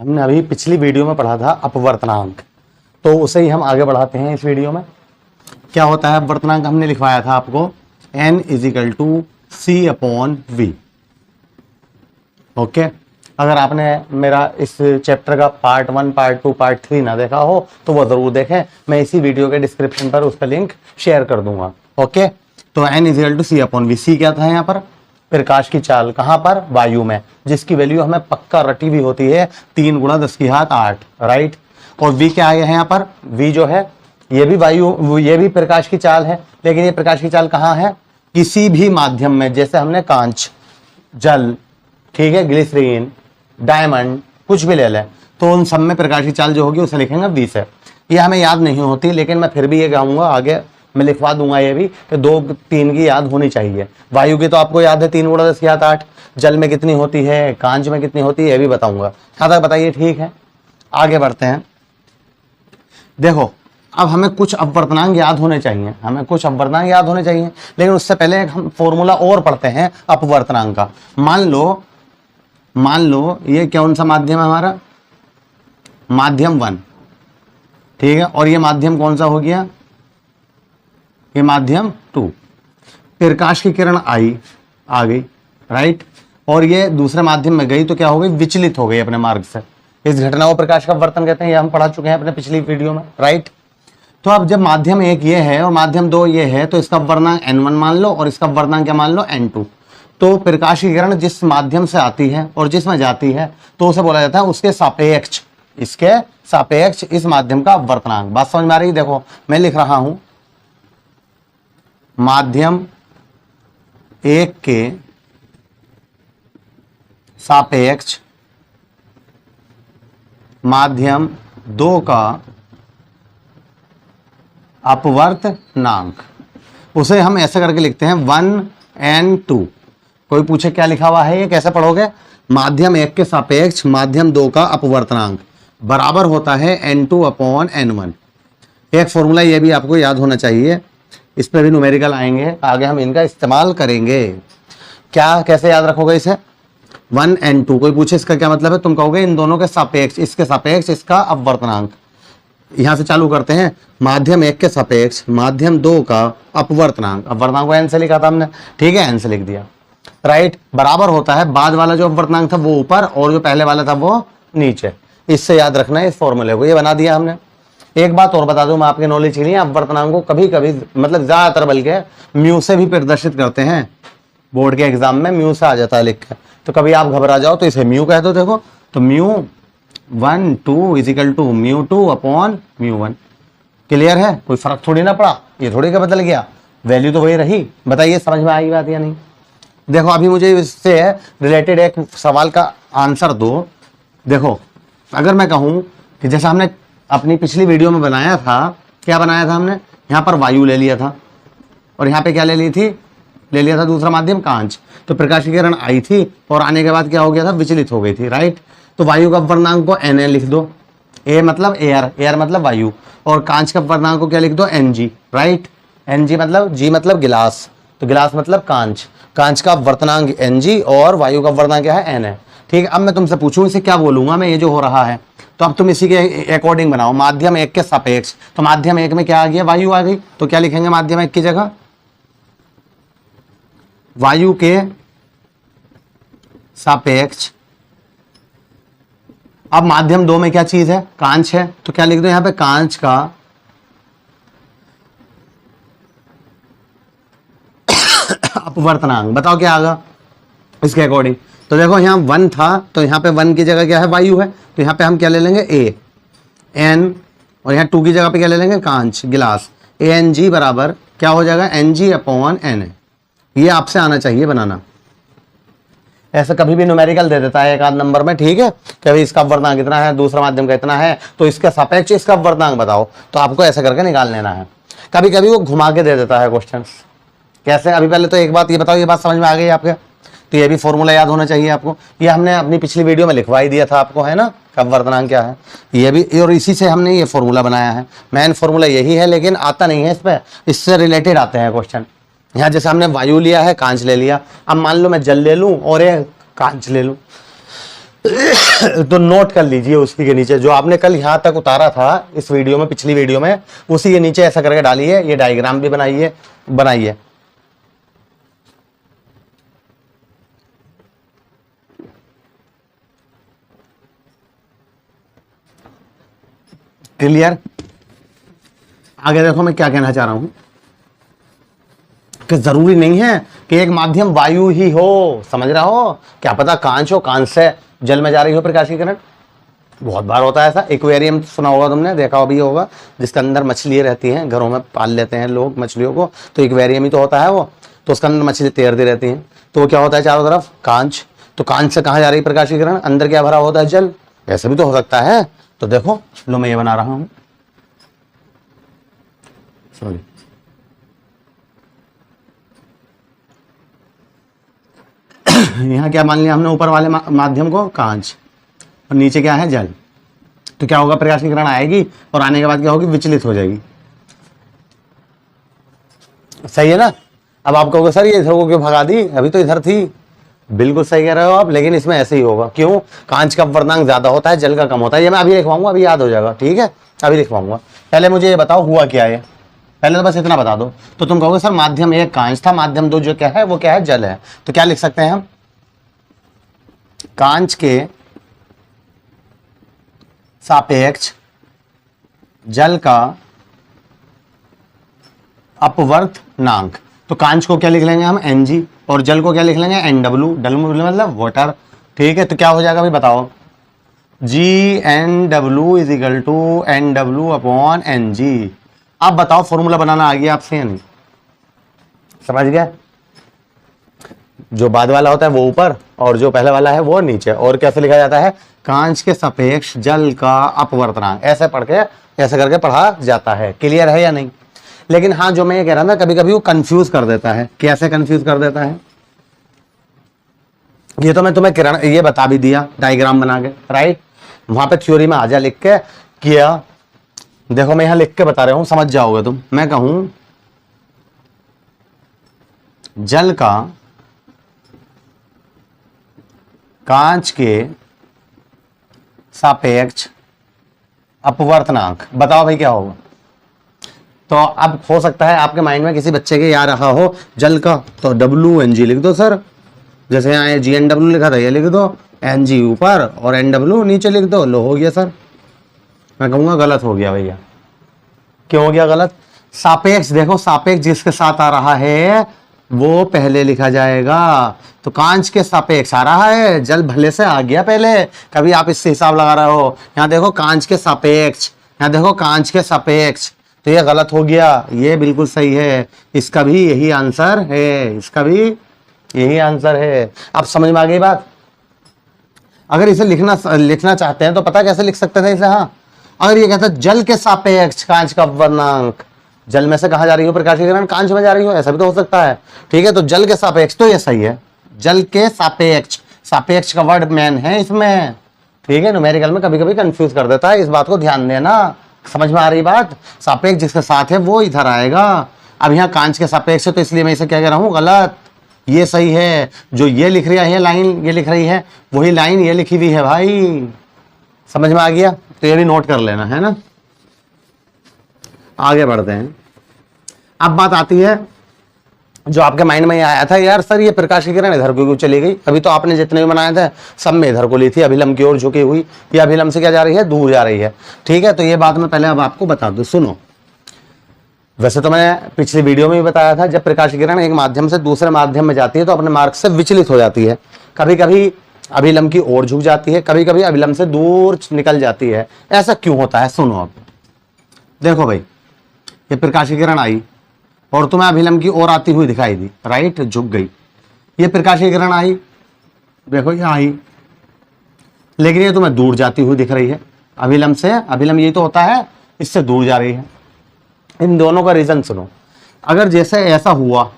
हमने अभी पिछली वीडियो में पढ़ा था अपवर्तनांक, तो उसे ही हम आगे बढ़ाते हैं इस वीडियो में। क्या होता है अपवर्तनांक? हमने लिखवाया था आपको n = c/v। ओके, अगर आपने मेरा इस चैप्टर का पार्ट 1, पार्ट 2, पार्ट 3 ना देखा हो तो वो जरूर देखें। मैं इसी वीडियो के डिस्क्रिप्शन पर उसका लिंक शेयर कर दूंगा। ओके, तो n = c/v। c क्या था यहाँ पर? प्रकाश की चाल। कहाँ पर? वायु में, जिसकी वैल्यू हमें पक्का रटी हुई होती है 3 × 10⁸ राइट। और v क्या है यहाँ पर? v जो है ये भी वायु, ये भी प्रकाश की चाल है, लेकिन ये प्रकाश की चाल कहाँ है? किसी भी माध्यम में, जैसे हमने कांच, जल, ठीक है, ग्लिसरीन, डायमंड, कुछ भी ले लें, तो उन सब में प्रकाश की चाल जो होगी उसे लिखेंगे v से। ये हमें याद नहीं होती, लेकिन मैं फिर भी ये कहूंगा, आगे मैं लिखवा दूंगा ये भी कि 2-3 की याद होनी चाहिए। वायु की तो आपको याद है 3 × 10⁸, जल में कितनी होती है, कांच में कितनी होती है, ये भी बताऊंगा। यहाँ तक बताइए, ठीक है। आगे बढ़ते हैं। देखो, अब हमें कुछ अपवर्तनांक याद होने चाहिए, लेकिन उससे पहले हम फॉर्मूला और पढ़ते हैं अपवर्तनांक का। मान लो ये कौन सा माध्यम है हमारा? माध्यम 1, ठीक है। और ये माध्यम कौन सा हो गया? ये माध्यम 2। प्रकाश की किरण आ गई राइट, और ये दूसरे माध्यम में गई तो क्या हो गई? विचलित हो गई अपने मार्ग से। इस घटना को प्रकाश का अपवर्तन कहते हैं, ये हम पढ़ा चुके हैं अपने पिछली वीडियो में राइट। तो अब जब माध्यम 1 ये है और माध्यम 2 ये है, तो इसका अपवर्तनांक n1 मान लो और इसका अपवर्तनांक क्या मान लो? n2। तो प्रकाश की किरण जिस माध्यम से आती है और जिसमें जाती है तो उसे बोला जाता है उसके सापेक्ष, इसके सापेक्ष इस माध्यम का अपवर्तनांक। बात समझ में आ रही? देखो मैं लिख रहा हूं, माध्यम 1 के सापेक्ष माध्यम 2 का अपवर्तनांक। उसे हम ऐसे करके लिखते हैं 1n2। कोई पूछे क्या लिखा हुआ है, ये कैसे पढ़ोगे? माध्यम 1 के सापेक्ष माध्यम 2 का अपवर्तनांक बराबर होता है n2/n1। एक फॉर्मूला ये भी आपको याद होना चाहिए, इस पर भी न्यूमेरिकल आएंगे, आगे हम इनका इस्तेमाल करेंगे। क्या, कैसे याद रखोगे इसे? 1n2। कोई पूछे इसका क्या मतलब है, तुम कहोगे इन दोनों के सापेक्ष, इसके सापेक्ष इसका अपवर्तनांक। यहां से चालू करते हैं। माध्यम 1 के सापेक्ष माध्यम 2 का अपवर्तनांक, अपवर्तनांक को n से लिखा था हमने, ठीक है, n से लिख दिया राइट। बराबर होता है, बाद वाला जो अपवर्तनांक था वो ऊपर और जो पहले वाला था वो नीचे। इससे याद रखना है इस फॉर्मूले को, ये बना दिया हमने। एक बात और बता दूं मैं आपके नॉलेज के लिए, अपवर्तनांक को कभी कभी, मतलब ज्यादातर बल्कि म्यू से भी प्रदर्शित करते हैं। बोर्ड के एग्जाम में म्यू से आ जाता है लिख के, तो कभी आप घबरा जाओ तो इसे म्यू कह दो। देखो तो μ1 2 = μ2/μ1। क्लियर है? कोई फर्क थोड़ी ना पड़ा, ये थोड़ी का बदल गया, वैल्यू तो वही रही। बताइए समझ में आई बात या नहीं? देखो अभी मुझे इससे रिलेटेड एक सवाल का आंसर दो। देखो अगर मैं कहूं कि जैसा हमने अपनी पिछली वीडियो में बनाया था, क्या बनाया था हमने? यहाँ पर वायु ले लिया था और यहाँ पे क्या ले लिया था दूसरा माध्यम कांच। तो प्रकाश की किरण आई थी और आने के बाद क्या हो गया था? विचलित हो गई थी राइट। तो वायु का अपवर्तनांक को Na लिख दो, A मतलब एयर मतलब वायु, और कांच का अपवर्तनांक को क्या लिख दो? Ng right. Ng मतलब G मतलब गिलास, तो गिलास मतलब कांच, कांच का अपवर्तनांक Ng और वायु का अपवर्तनांक क्या है? Na। ठीक है, अब मैं तुमसे पूछूं इसे क्या बोलूंगा मैं, ये जो हो रहा है, तो अब तुम इसी के अकॉर्डिंग बनाओ। माध्यम 1 के सापेक्ष, तो माध्यम 1 में क्या आ गया? वायु आ गई, तो क्या लिखेंगे माध्यम 1 की जगह? वायु के सापेक्ष। अब माध्यम 2 में क्या चीज है? कांच है, तो क्या लिख दो यहां पे? कांच का अपवर्तनांक। बताओ क्या आगा इसके अकॉर्डिंग? तो देखो यहाँ 1 था, तो यहाँ पे 1 की जगह क्या है? वायु है, तो यहाँ पे हम क्या ले लेंगे? A n, और यहाँ 2 की जगह पे क्या ले लेंगे? कांच, गिलास। Ang बराबर क्या हो जाएगा? Ng/Na। ये आपसे आना चाहिए बनाना। ऐसा कभी भी न्यूमेरिकल दे देता है एक आध नंबर में, ठीक है, कि भाई इसका अपवर्तनांक इतना है, दूसरा माध्यम का इतना है, तो इसके सापेक्ष इसका अपवर्तनांक बताओ, तो आपको ऐसा करके निकाल लेना है। कभी कभी वो घुमा के दे देता है क्वेश्चन। कैसे? अभी पहले तो एक बात ये बताओ, ये बात समझ में आ गई आपके? तो ये भी फॉर्मूला याद होना चाहिए आपको। ये हमने अपनी पिछली वीडियो में लिखवा ही दिया था आपको, है ना, अपवर्तनांक क्या है ये भी, और इसी से हमने ये फॉर्मूला बनाया है। मेन फॉर्मूला यही है, लेकिन आता नहीं है इस पर, इससे रिलेटेड आते हैं क्वेश्चन। यहाँ जैसे हमने वायु लिया है, कांच ले लिया, अब मान लो मैं जल ले लूँ और ये कांच ले लूँ, तो नोट कर लीजिए उसी के नीचे जो आपने कल यहां तक उतारा था इस वीडियो में, पिछली वीडियो में, उसी के नीचे ऐसा करके डालिए। ये डायग्राम भी बनाइए। क्लियर? आगे देखो मैं क्या कहना चाह रहा हूं कि जरूरी नहीं है कि एक माध्यम वायु ही हो, समझ रहा हो, क्या पता कांच हो, कांच से जल में जा रही हो प्रकाश की किरण। बहुत बार होता है ऐसा। एक्वेरियम सुना होगा तुमने, देखा भी होगा, जिसके अंदर मछली रहती हैं, घरों में पाल लेते हैं लोग मछलियों को, तो एक्वेरियम ही तो होता है वो। तो उसके अंदर मछली तैरती रहती हैं, तो वो क्या होता है चारों तरफ कांच। तो कांच से कहाँ जा रही है प्रकाश की किरण? अंदर क्या भरा होता है? जल। ऐसा भी तो हो सकता है। तो देखो लो मैं ये बना रहा हूं, सॉरी, यहाँ क्या मान लिया हमने? ऊपर वाले माध्यम को कांच, और नीचे क्या है? जल। तो क्या होगा? प्रकाश की किरण आएगी और आने के बाद क्या होगी? विचलित हो जाएगी। सही है ना? अब आप कहोगे सर ये इधर को क्यों भगा दी, अभी तो इधर थी। बिल्कुल सही कह रहे हो आप, लेकिन इसमें ऐसे ही होगा। क्यों? कांच का अपवर्तनांक ज्यादा होता है, जल का कम होता है। ये मैं अभी लिखवाऊंगा, अभी याद हो जाएगा, ठीक है? अभी लिखवाऊंगा। पहले मुझे ये बताओ हुआ क्या है, पहले तो बस इतना बता दो। तो तुम कहोगे सर माध्यम 1 कांच था, माध्यम 2 जो क्या है वो क्या है? जल है। तो क्या लिख सकते हैं हम? कांच के सापेक्ष जल का अपवर्तनांक। तो कांच को क्या लिख लेंगे हम? Ng, और जल को क्या लिख लेंगे? Nw। डब्ल्यू मतलब वाटर, ठीक है? तो क्या हो जाएगा भाई बताओ? GNW is equal to NW upon Ng। अब बताओ फॉर्मूला बनाना आ गया आपसे या नहीं? समझ गया? जो बाद वाला होता है वो ऊपर और जो पहले वाला है वो नीचे। और कैसे लिखा जाता है? कांच के सापेक्ष जल का अपवर्तनांक। ऐसे पढ़ के, ऐसे करके पढ़ा जाता है। क्लियर है या नहीं? लेकिन हाँ, जो मैं ये कह रहा था, कभी कभी वो कंफ्यूज कर देता है। कैसे कंफ्यूज कर देता है? ये तो मैं तुम्हें किरण ये बता भी दिया डायग्राम बना के, राइट? वहां पे थ्योरी में आ जा लिख के किया। देखो मैं यहां लिख के बता रहा हूं, समझ जाओगे तुम। मैं कहूं जल का कांच के सापेक्ष अपवर्तनांक, बताओ भाई क्या होगा? तो अब हो सकता है आपके माइंड में किसी बच्चे के आ रहा हो जल का, तो WNG लिख दो सर। जैसे यहाँ GNW लिखा था, ये लिख दो, NG ऊपर और NW नीचे लिख दो। लो हो गया सर। मैं कहूंगा गलत हो गया भैया। क्यों हो गया गलत? सापेक्ष, देखो सापेक्ष जिसके साथ आ रहा है वो पहले लिखा जाएगा। तो कांच के सापेक्ष आ रहा है, जल भले से आ गया पहले। कभी आप इससे हिसाब लगा रहे हो, यहाँ देखो कांच के सापेक्ष, यहाँ देखो कांच के सापेक्ष, तो ये गलत हो गया। ये बिल्कुल सही है, इसका भी यही आंसर है, इसका भी यही आंसर है। अब समझ में आ गई बात? अगर इसे लिखना चाहते हैं तो पता कैसे लिख सकते थे इसे? हाँ, अगर ये कहता है जल के सापेक्ष कांच का अपवर्तनांक, जल में से कहा जा रही हो प्रकाश की किरण? कांच में जा रही हो, ऐसा भी तो हो सकता है, ठीक है? तो जल के सापेक्ष, तो ये सही है। जल के सापेक्ष, सापेक्ष का वर्ड मैन है इसमें, ठीक है? न्यूमेरिकल में कभी कभी कंफ्यूज कर देता है, इस बात को ध्यान देना। समझ में आ रही बात? सापेक्ष जिसके साथ है वो इधर आएगा। अब यहाँ कांच के सापेक्ष है, तो इसलिए मैं इसे क्या कह रहा हूँ? गलत। ये सही है। जो ये लिख रही है लाइन, ये लिख रही है, वही लाइन ये लिखी हुई है भाई। समझ में आ गया? तो ये भी नोट कर लेना है ना। आगे बढ़ते हैं। अब बात आती है जो आपके माइंड में आया था, यार सर ये प्रकाश की किरण इधर क्यों चली गई? अभी तो आपने जितने भी बनाए थे सब में इधर को ली थी, अभिलंब की ओर झुकी हुई। ये अभिलंब से क्या जा रही है? दूर जा रही है, ठीक है? तो ये बात मैं पहले अब आपको बता दूं, सुनो। वैसे तो मैं पिछली वीडियो में भी बताया था, जब प्रकाश की किरण एक माध्यम से दूसरे माध्यम में जाती है तो अपने मार्ग से विचलित हो जाती है। कभी कभी अभिलंब की ओर झुक जाती है, कभी कभी अभिलंब से दूर निकल जाती है। ऐसा क्यों होता है? सुनो। अब देखो भाई, ये प्रकाश की किरण आई और तुम्हें अभिलंब की ओर आती हुई दिखाई दी, राइट? झुक गई। ये प्रकाश की किरण आई, देखो ये आई, लेकिन ये तुम्हें दूर जाती हुई दिख रही है अभिलंब से। अभिलंब यही तो होता है, इससे दूर जा रही है। इन दोनों का रीजन सुनो। अगर जैसे ऐसा हुआ,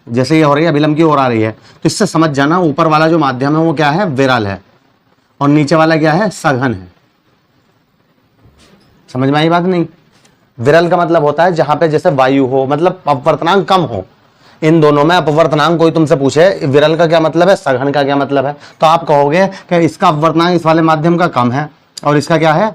जैसे ये हो रही है अभिलंब की ओर आ रही है, तो इससे समझ जाना ऊपर वाला जो माध्यम है वो क्या है? विरल है, और नीचे वाला क्या है? सघन है। समझ में आई बात नहीं? विरल का मतलब होता है जहां पे जैसे वायु हो, मतलब अपवर्तनांक कम हो। इन दोनों में अपवर्तनांक कोई तुमसे पूछे विरल का क्या मतलब है, सघन का क्या मतलब है, तो आप कहोगे कि इसका अपवर्तनांक इस वाले माध्यम का कम है और इसका क्या है,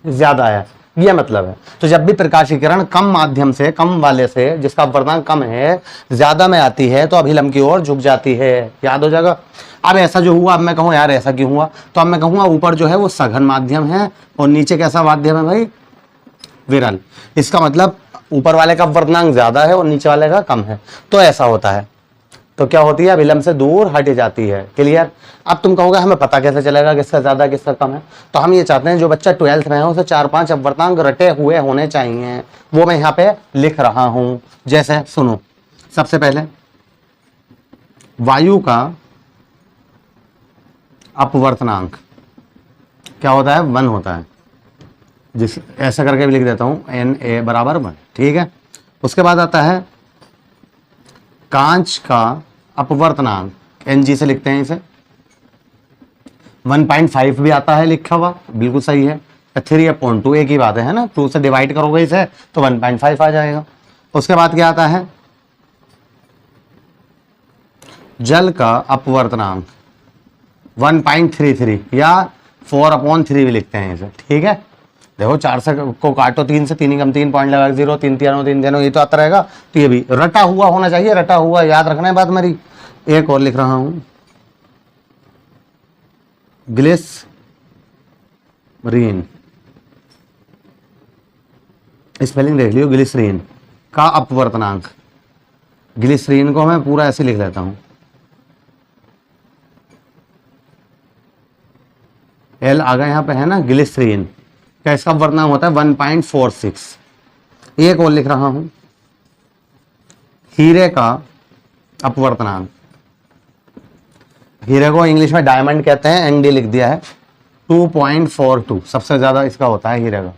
ज्यादा है, ये मतलब है। तो जब भी प्रकाश की किरण कम माध्यम से, कम वाले से जिसका अपवर्तनांक कम है, ज्यादा में आती है तो अभिलंब की ओर झुक जाती है। याद हो जाएगा। अब ऐसा जो हुआ, अब मैं कहूँ यार ऐसा क्यों हुआ, तो अब मैं कहूंगा ऊपर जो है वो सघन माध्यम है और नीचे कैसा माध्यम है भाई, विरल। इसका मतलब ऊपर वाले का अपवर्तनांक ज्यादा है और नीचे वाले का कम है, तो ऐसा होता है। तो क्या होती है, अभिलंब से दूर हट जाती है। क्लियर। अब तुम कहोगे हमें पता कैसे चलेगा किसका ज्यादा किसका कम है, तो हम ये चाहते हैं जो बच्चा 12th में है उसे 4-5 अपवर्तनांक रटे हुए होने चाहिए, वो मैं यहाँ पे लिख रहा हूं। जैसे सुनो, सबसे पहले वायु का अपवर्तनांक क्या होता है, 1 होता है, जिस ऐसा करके भी लिख देता हूं Na बराबर 1। ठीक है। उसके बाद आता है कांच का अपवर्तनांक, Ng से लिखते हैं इसे, 1.5 भी आता है लिखा हुआ, बिल्कुल सही है। 3/2 एक ही बात है ना, 2 से डिवाइड करोगे इसे तो 1.5 आ जाएगा। उसके बाद क्या आता है, जल का अपवर्तनांक 1.33 या 4/3 भी लिखते हैं इसे। ठीक है। देखो 4 से को काटो 3 से, 3 कम 3 पॉइंट लगा 0, 3 3 3 ये तो आता रहेगा। तो ये भी रटा हुआ होना चाहिए, रटा हुआ याद रखना है बात मेरी। एक और लिख रहा हूं, ग्लिसरीन, स्पेलिंग देख लियो, ग्लिसरीन का अपवर्तनांक। ग्लिसरीन को मैं पूरा ऐसे लिख लेता हूं, एल आ गया यहां पे है ना, ग्लिसरीन का इसका अपवर्तनांक होता है 1.46। एक और लिख रहा हूं, हीरे का अपवर्तनांक, हीरे को इंग्लिश में डायमंड कहते हैं, एनडी लिख दिया है, 2.42 सबसे ज्यादा इसका होता है हीरे का।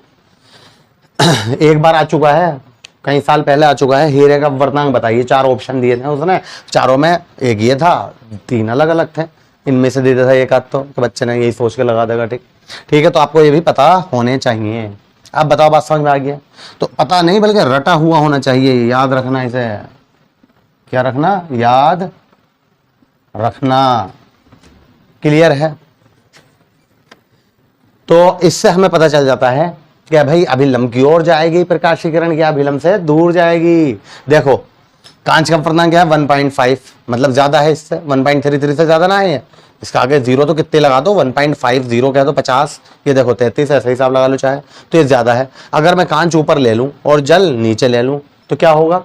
एक बार आ चुका है, कई साल पहले आ चुका है, हीरे का अपवर्तनांक बताइए। 4 ऑप्शन दिए थे उसने, चारों में एक ये था, 3 अलग अलग थे, इनमें से दे देता एक आध तो बच्चे ने यही सोच के लगा देगा। ठीक ठीक है। तो आपको ये भी पता होने चाहिए। आप बताओ बात समझ में आ गया, तो पता नहीं बल्कि रटा हुआ होना चाहिए, याद रखना इसे, क्या रखना, याद रखना। क्लियर है। तो इससे हमें पता चल जाता है कि भाई अभिलंब की ओर जाएगी प्रकाश की किरण, क्या अभिलंब से दूर जाएगी। देखो कांच का अपवर्तनांक क्या है, 1.5, मतलब ज्यादा है इससे, 1.33 से ज्यादा ना है। इसका आगे 0 तो कितने लगा दो, 1.5 0 कह दो 50, ये देखो 33, ऐसा हिसाब लगा लो चाहे, तो ये ज्यादा है। अगर मैं कांच ऊपर ले लूं और जल नीचे ले लूं तो क्या होगा,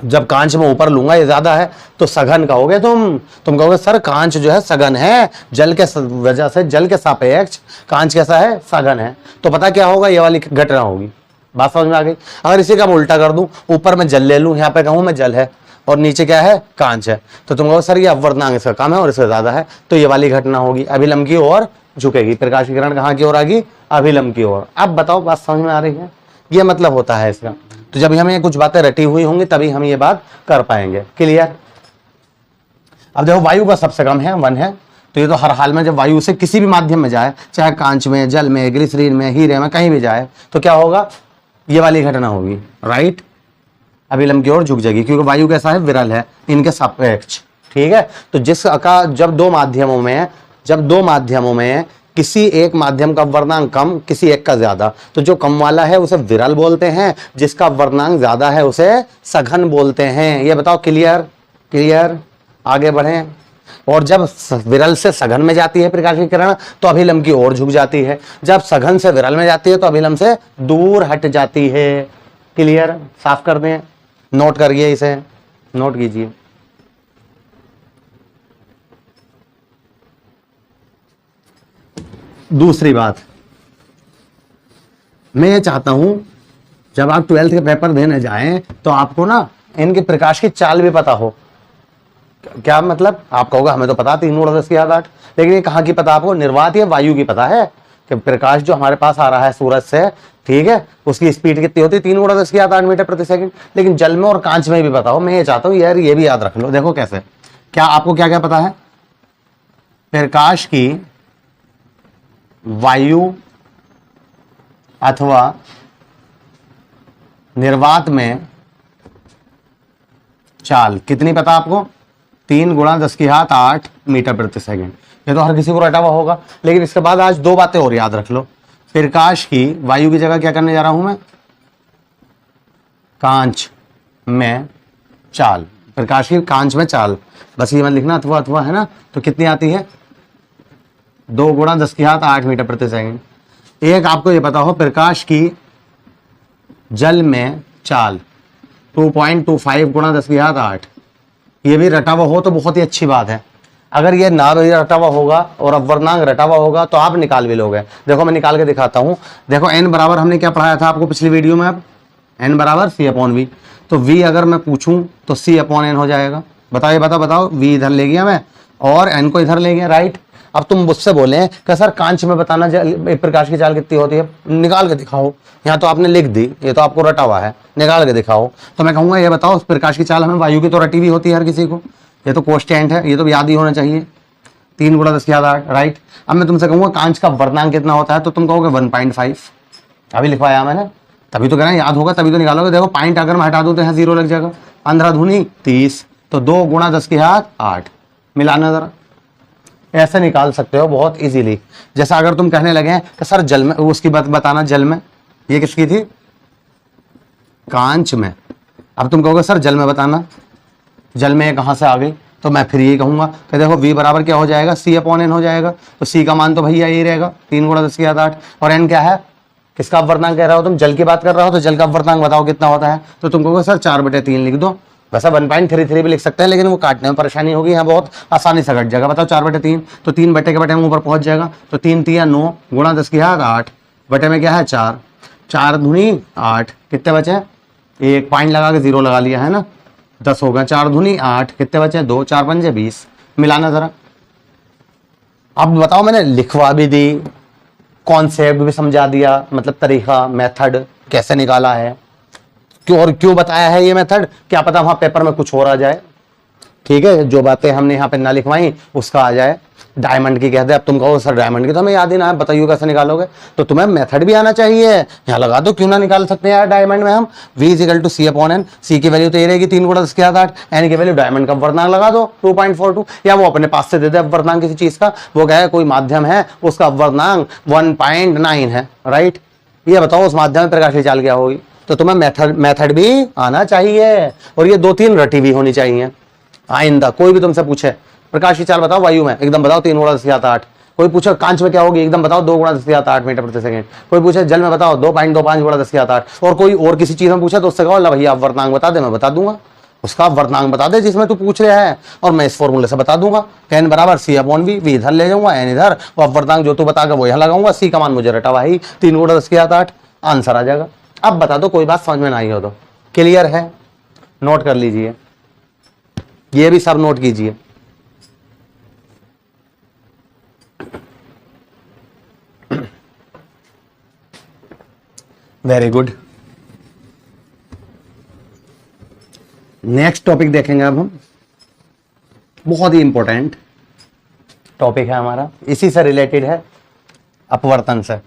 जब कांच में ऊपर लूंगा ये ज्यादा है तो सघन कहोगे तुम कहोगे सर कांच जो है सघन है, जल के वजह से, जल के सापेक्ष कांच कैसा है, सघन है। तो पता क्या होगा, ये वाली घटना होगी। बात समझ में आ गई। अगर इसी का मैं उल्टा कर दूं, ऊपर मैं जल ले लूं, यहाँ पे कहूं मैं जल है और नीचे क्या है, कांच है, तो तुम कहोगे सर ये अपवर्तनांक इसका कम है और इसका ज्यादा है, तो ये वाली घटना होगी, अभिलंब की ओर झुकेगी। प्रकाश की किरण कहाँ की ओर आएगी, अभिलंब की ओर। अब बताओ बात समझ में आ रही है, ये मतलब होता है इसका। तो जब हमें कुछ बातें रटी हुई होंगी तभी हम ये बात कर पाएंगे। क्लियर। अब देखो वायु का सबसे कम है, 1 है, तो ये तो हर हाल में जब वायु से किसी भी माध्यम में जाए, चाहे कांच में, जल में, ग्लिसरीन में, हीरे में, कहीं भी जाए, तो क्या होगा, ये वाली घटना होगी। राइट, अभिलंब की ओर झुक जाएगी, क्योंकि वायु कैसा है, विरल है इनके सापेक्ष। ठीक है। तो जिसका जब दो माध्यमों में किसी एक माध्यम का अपवर्तनांक कम, किसी एक का ज्यादा, तो जो कम वाला है उसे विरल बोलते हैं, जिसका अपवर्तनांक ज्यादा है उसे सघन बोलते हैं। ये बताओ। क्लियर। क्लियर। आगे बढ़े। और जब विरल से सघन में जाती है प्रकाश की किरण तो अभिलंब की ओर झुक जाती है, जब सघन से विरल में जाती है तो अभिलंब से दूर हट जाती है। क्लियर। साफ कर दें, नोट करिए, इसे नोट कीजिए। दूसरी बात, मैं ये चाहता हूं जब आप 12th के पेपर देने जाएं तो आपको ना इनके प्रकाश की चाल भी पता हो। क्या मतलब, आप कहोगे हमें तो पता 3 गुणा 10 की घात 8, लेकिन ये कहाँ की पता आपको, निर्वात या वायु की पता है कि प्रकाश जो हमारे पास आ रहा है सूरज से, ठीक है, उसकी स्पीड कितनी होती है, 3 गुणा 10 की घात 8 मीटर प्रति सेकंड। लेकिन जल में और कांच में भी पता हो। मैं ये चाहता हूं यार ये भी याद रख लो। देखो कैसे, क्या आपको क्या क्या पता है, प्रकाश की वायु अथवा निर्वात में चाल कितनी पता आपको? 3 गुणा 10 की घात 8 मीटर प्रति सेकंड। ये तो हर किसी को रटा हुआ होगा, लेकिन इसके बाद आज 2 बातें और याद रख लो। प्रकाश की वायु की जगह क्या करने जा रहा हूं मैं? कांच में चाल। प्रकाश की कांच में चाल, बस ये मत लिखना अथवा अथवा, है ना। तो कितनी आती है? 2 गुणा 10 की घात 8 मीटर प्रति सेकंड। एक आपको ये पता हो, प्रकाश की जल में चाल 2.25 गुणा 10 की घात 8। ये भी रटा हुआ हो तो बहुत ही अच्छी बात है। अगर ये ना भी रटा हुआ होगा और अपवर्तनांक रटा हुआ होगा तो आप निकाल भी लोगे। देखो मैं निकाल के दिखाता हूं। देखो n बराबर हमने क्या पढ़ाया था आपको पिछली वीडियो में? अब n बराबर c/v। तो v अगर मैं पूछूं तो c/n हो जाएगा। बताओ, ये बताओ, v इधर ले गया मैं और n को इधर ले गया, राइट। अब तुम मुझसे बोले कि सर कांच में बताना प्रकाश की चाल कितनी होती है, निकाल के दिखाओ। यहाँ तो आपने लिख दी, ये तो आपको रटा हुआ है, निकाल के दिखाओ। तो मैं कहूंगा ये बताओ प्रकाश की चाल हमें वायु की तो रटी हुई होती है हर किसी को, ये तो कोष्टेंट है, ये तो याद ही होना चाहिए। 3 गुणा 10 की घात 8, राइट। अब मैं तुमसे कहूंगा कांच का अपवर्तनांक कितना होता है, तो तुम कहोगे 1.5। अभी लिखवाया मैंने, तभी तो कहना याद होगा, तभी तो निकालोगे। देखो पॉइंट अगर मैं हटा दूं तो यहाँ 0 लग जाएगा। 15 दूनी 30, तो 2 गुणा 10 की घात 8। मिलाना जरा, ऐसे निकाल सकते हो बहुत इजीली। जैसा अगर तुम कहने लगे कि सर जल में, उसकी बात बताना जल में, ये किसकी थी? कांच में। अब तुम कहोगे सर जल में बताना, जल में कहां से आ गई? तो मैं फिर ये कहूंगा कि देखो v बराबर क्या हो जाएगा? c/n हो जाएगा। तो c का मान तो भैया यही रहेगा, 3 गुणा 10 की घात 8। और n क्या है? किसका अपवर्तनांक कह रहा हो तुम? जल की बात कर रहा हो, तो जल का अपवर्तनांक बताओ कितना होता है? तो तुम कहोगे सर 4/3 लिख दो। वैसा 1.33 भी लिख सकते हैं, लेकिन वो काटने में परेशानी होगी, यहाँ बहुत आसानी से कट जाएगा। बताओ 4/3, तो 3 बटे के बटे में ऊपर पहुंच जाएगा। तो 3 3 9 गुणा 10 की घात 8 बटे में क्या है? 4। 4 दूनी 8, कितने बचे? 1 पॉइंट लगा के 0 लगा लिया है ना, 10 होगा। 4 दूनी 8, कितने बचे? 2, 4 पंजे 20। मिलाना जरा। अब बताओ, मैंने लिखवा भी दी, कॉन्सेप्ट भी समझा दिया, मतलब तरीका, मेथड कैसे निकाला है, क्यों और क्यों बताया है ये मेथड। क्या पता वहां पेपर में कुछ और आ जाए, ठीक है। जो बातें हमने यहाँ पे ना लिखवाई उसका आ जाए। डायमंड की कहते हैं, अब तुम कहो सर डायमंड की तो हमें याद ही ना है, बताइए कैसे निकालोगे। तो तुम्हें मेथड भी आना चाहिए, यहाँ लगा दो, क्यों ना निकाल सकते हैं यार डायमंड में हम। v = c/n, c की वैल्यू तो ये रहेगी 3 गुणा 10 की घात 8, n की वैल्यू डायमंड का अपवर्तनांक लगा दो 2.42, या वो अपने पास से दे दे अपवर्तनांक किसी चीज का। वो क्या है, कोई माध्यम है उसका अपवर्तनांक 1.9 है, राइट। ये बताओ उस माध्यम में प्रकाश की चाल क्या होगी। तो तुम्हें मेथड भी आना चाहिए, और ये 2-3 रटी भी होनी चाहिए। आइंदा कोई भी तुमसे पूछे प्रकाश की चाल बताओ वायु में, एकदम बताओ 3 गुणा 10 की घात 8। कोई पूछे कांच में क्या होगी, एकदम बताओ 2 गुणा 10 की घात 8 मीटर प्रति सेकंड। कोई पूछे जल में बताओ 2.25 गुणा 10 की घात 8। और कोई और किसी चीज में पूछे तो उससे कहो ला भैया अपवर्तनांक बता दे, मैं बता दूंगा। उसका अपवर्तनांक बता दे जिसमें तू पूछ रहा है, और मैं इस फॉर्मूले से बता दूंगा। n बराबर c/v, v इधर ले जाऊंगा, n इधर, और अपवर्तनांक जो तू बताएगा वो यहां लगाऊंगा। c का मान मुझे रटा हुआ ही 3 गुणा 10 की घात 8, आंसर आ जाएगा। अब बता दो कोई बात समझ में ना आई हो तो। क्लियर है? नोट कर लीजिए, ये भी सब नोट कीजिए। Very good. नेक्स्ट टॉपिक देखेंगे अब हम, बहुत ही इंपॉर्टेंट टॉपिक है हमारा, इसी से रिलेटेड है, अपवर्तन से।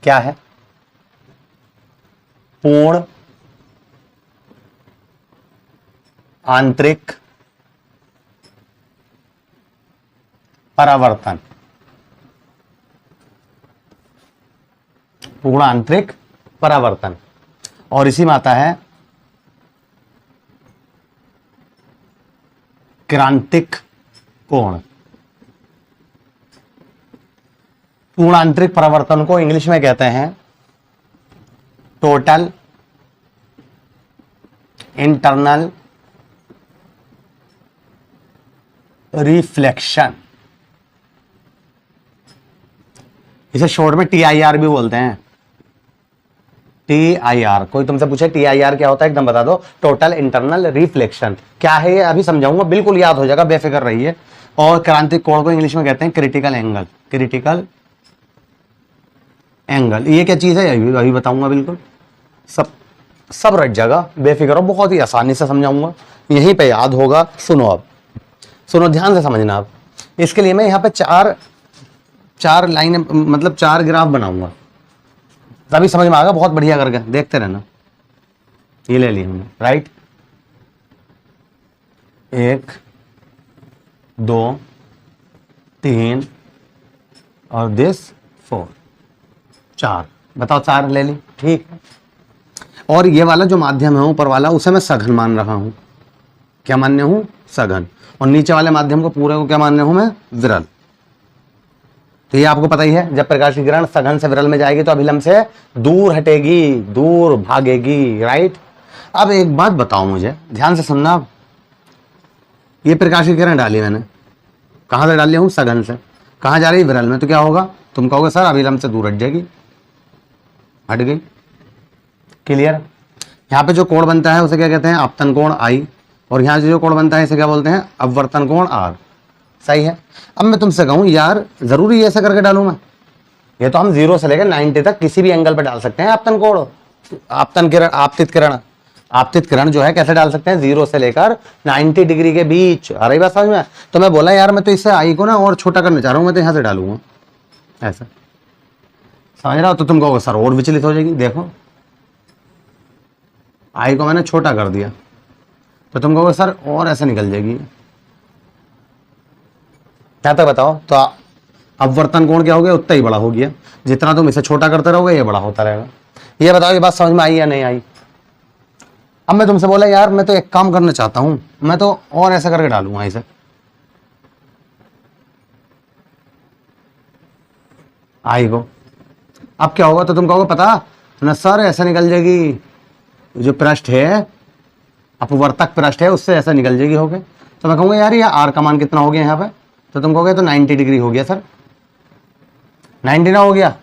क्या है? पूर्ण आंतरिक परावर्तन। पूर्ण आंतरिक परावर्तन, और इसी में आता है क्रांतिक कोण। पूर्ण आंतरिक परावर्तन को इंग्लिश में कहते हैं टोटल इंटरनल रिफ्लेक्शन। इसे शॉर्ट में TIR भी बोलते हैं, TIR। कोई तुमसे पूछे TIR क्या होता है, एकदम बता दो, टोटल इंटरनल रिफ्लेक्शन। क्या है ये अभी समझाऊंगा, बिल्कुल याद हो जाएगा, बेफिक्र रहिए। और क्रांतिक कोण को इंग्लिश में कहते हैं क्रिटिकल एंगल। क्रिटिकल एंगल ये क्या चीज है अभी बताऊंगा, बिल्कुल सब रट जाएगा, बेफिक्र हो, बहुत ही आसानी से समझाऊंगा, यहीं पे याद होगा। सुनो, अब सुनो, ध्यान से समझना। अब इसके लिए मैं यहाँ पे चार लाइन, मतलब 4 ग्राफ बनाऊंगा, तभी समझ में आएगा, बहुत बढ़िया करके देखते रहना। ये ले लिया हमने, राइट। 1 2 3 और दिस 4 4। बताओ 4 ले ली, ठीक है। और ये वाला जो माध्यम है ऊपर वाला, उसे मैं सघन मान रहा हूं। क्या मान्य हूं? सघन। और नीचे वाले माध्यम को पूरे को क्या मान्य हूं मैं? विरल। तो ये आपको पता ही है, जब प्रकाश की किरण सघन से विरल में जाएगी तो अभिलंब से दूर हटेगी, दूर भागेगी, राइट। अब एक बात बताओ मुझे, ध्यान से सुनना। अब ये प्रकाश की किरण डाली मैंने, कहां से डाली हूं? सघन से। कहां जा रही? विरल में। तो क्या होगा? तुम कहोगे सर अभिलंब से दूर हट जाएगी, हट गई। क्लियर? यहाँ पे जो कोण बनता है उसे क्या कहते हैं? आपतन कोण आई। और यहाँ जो कोण बनता है इसे क्या बोलते हैं? अपवर्तन कोण आर। सही है। अब मैं तुमसे कहूं यार जरूरी ऐसा करके डालूं मैं? ये तो हम 0 से लेकर 90 तक किसी भी एंगल पे डाल सकते हैं आपतन कोण, आपतन किरण, आपतित किरण। आपतित किरण जो है कैसे डाल सकते हैं? 0 से लेकर 90 डिग्री के बीच। आ रही बात समझ में? तो मैं बोला यार मैं तो इससे आई को ना और छोटा करना चाह रहा हूं, मैं तो यहां से डालूंगा ऐसा। समझ रहा हो? तो तुम कहोगे सर और विचलित हो जाएगी। देखो आई को मैंने छोटा कर दिया, तो तुम कहोगे सर और ऐसे निकल जाएगी। क्या तक बताओ? तो अपवर्तन कोण क्या हो गया? उतना ही बड़ा हो गया। जितना तुम इसे छोटा करते रहोगे ये बड़ा होता रहेगा। ये बताओ ये बात समझ में आई या नहीं आई? अब मैं तुमसे बोला यार मैं तो एक काम करना चाहता हूं, मैं तो और ऐसा करके डालूंगा इसे, आई को। अब क्या होगा? तो तुम कहोगे पता ना सर ऐसा निकल जाएगी, जो पृष्ठ है अपवर्तक पृष्ठ है उससे ऐसा निकल जाएगी होके। तो मैं कहूँगा यार ये आर का मान कितना हो गया यहाँ पे? तो तुम कहोगे तो 90 डिग्री हो गया सर। 90 ना हो गया?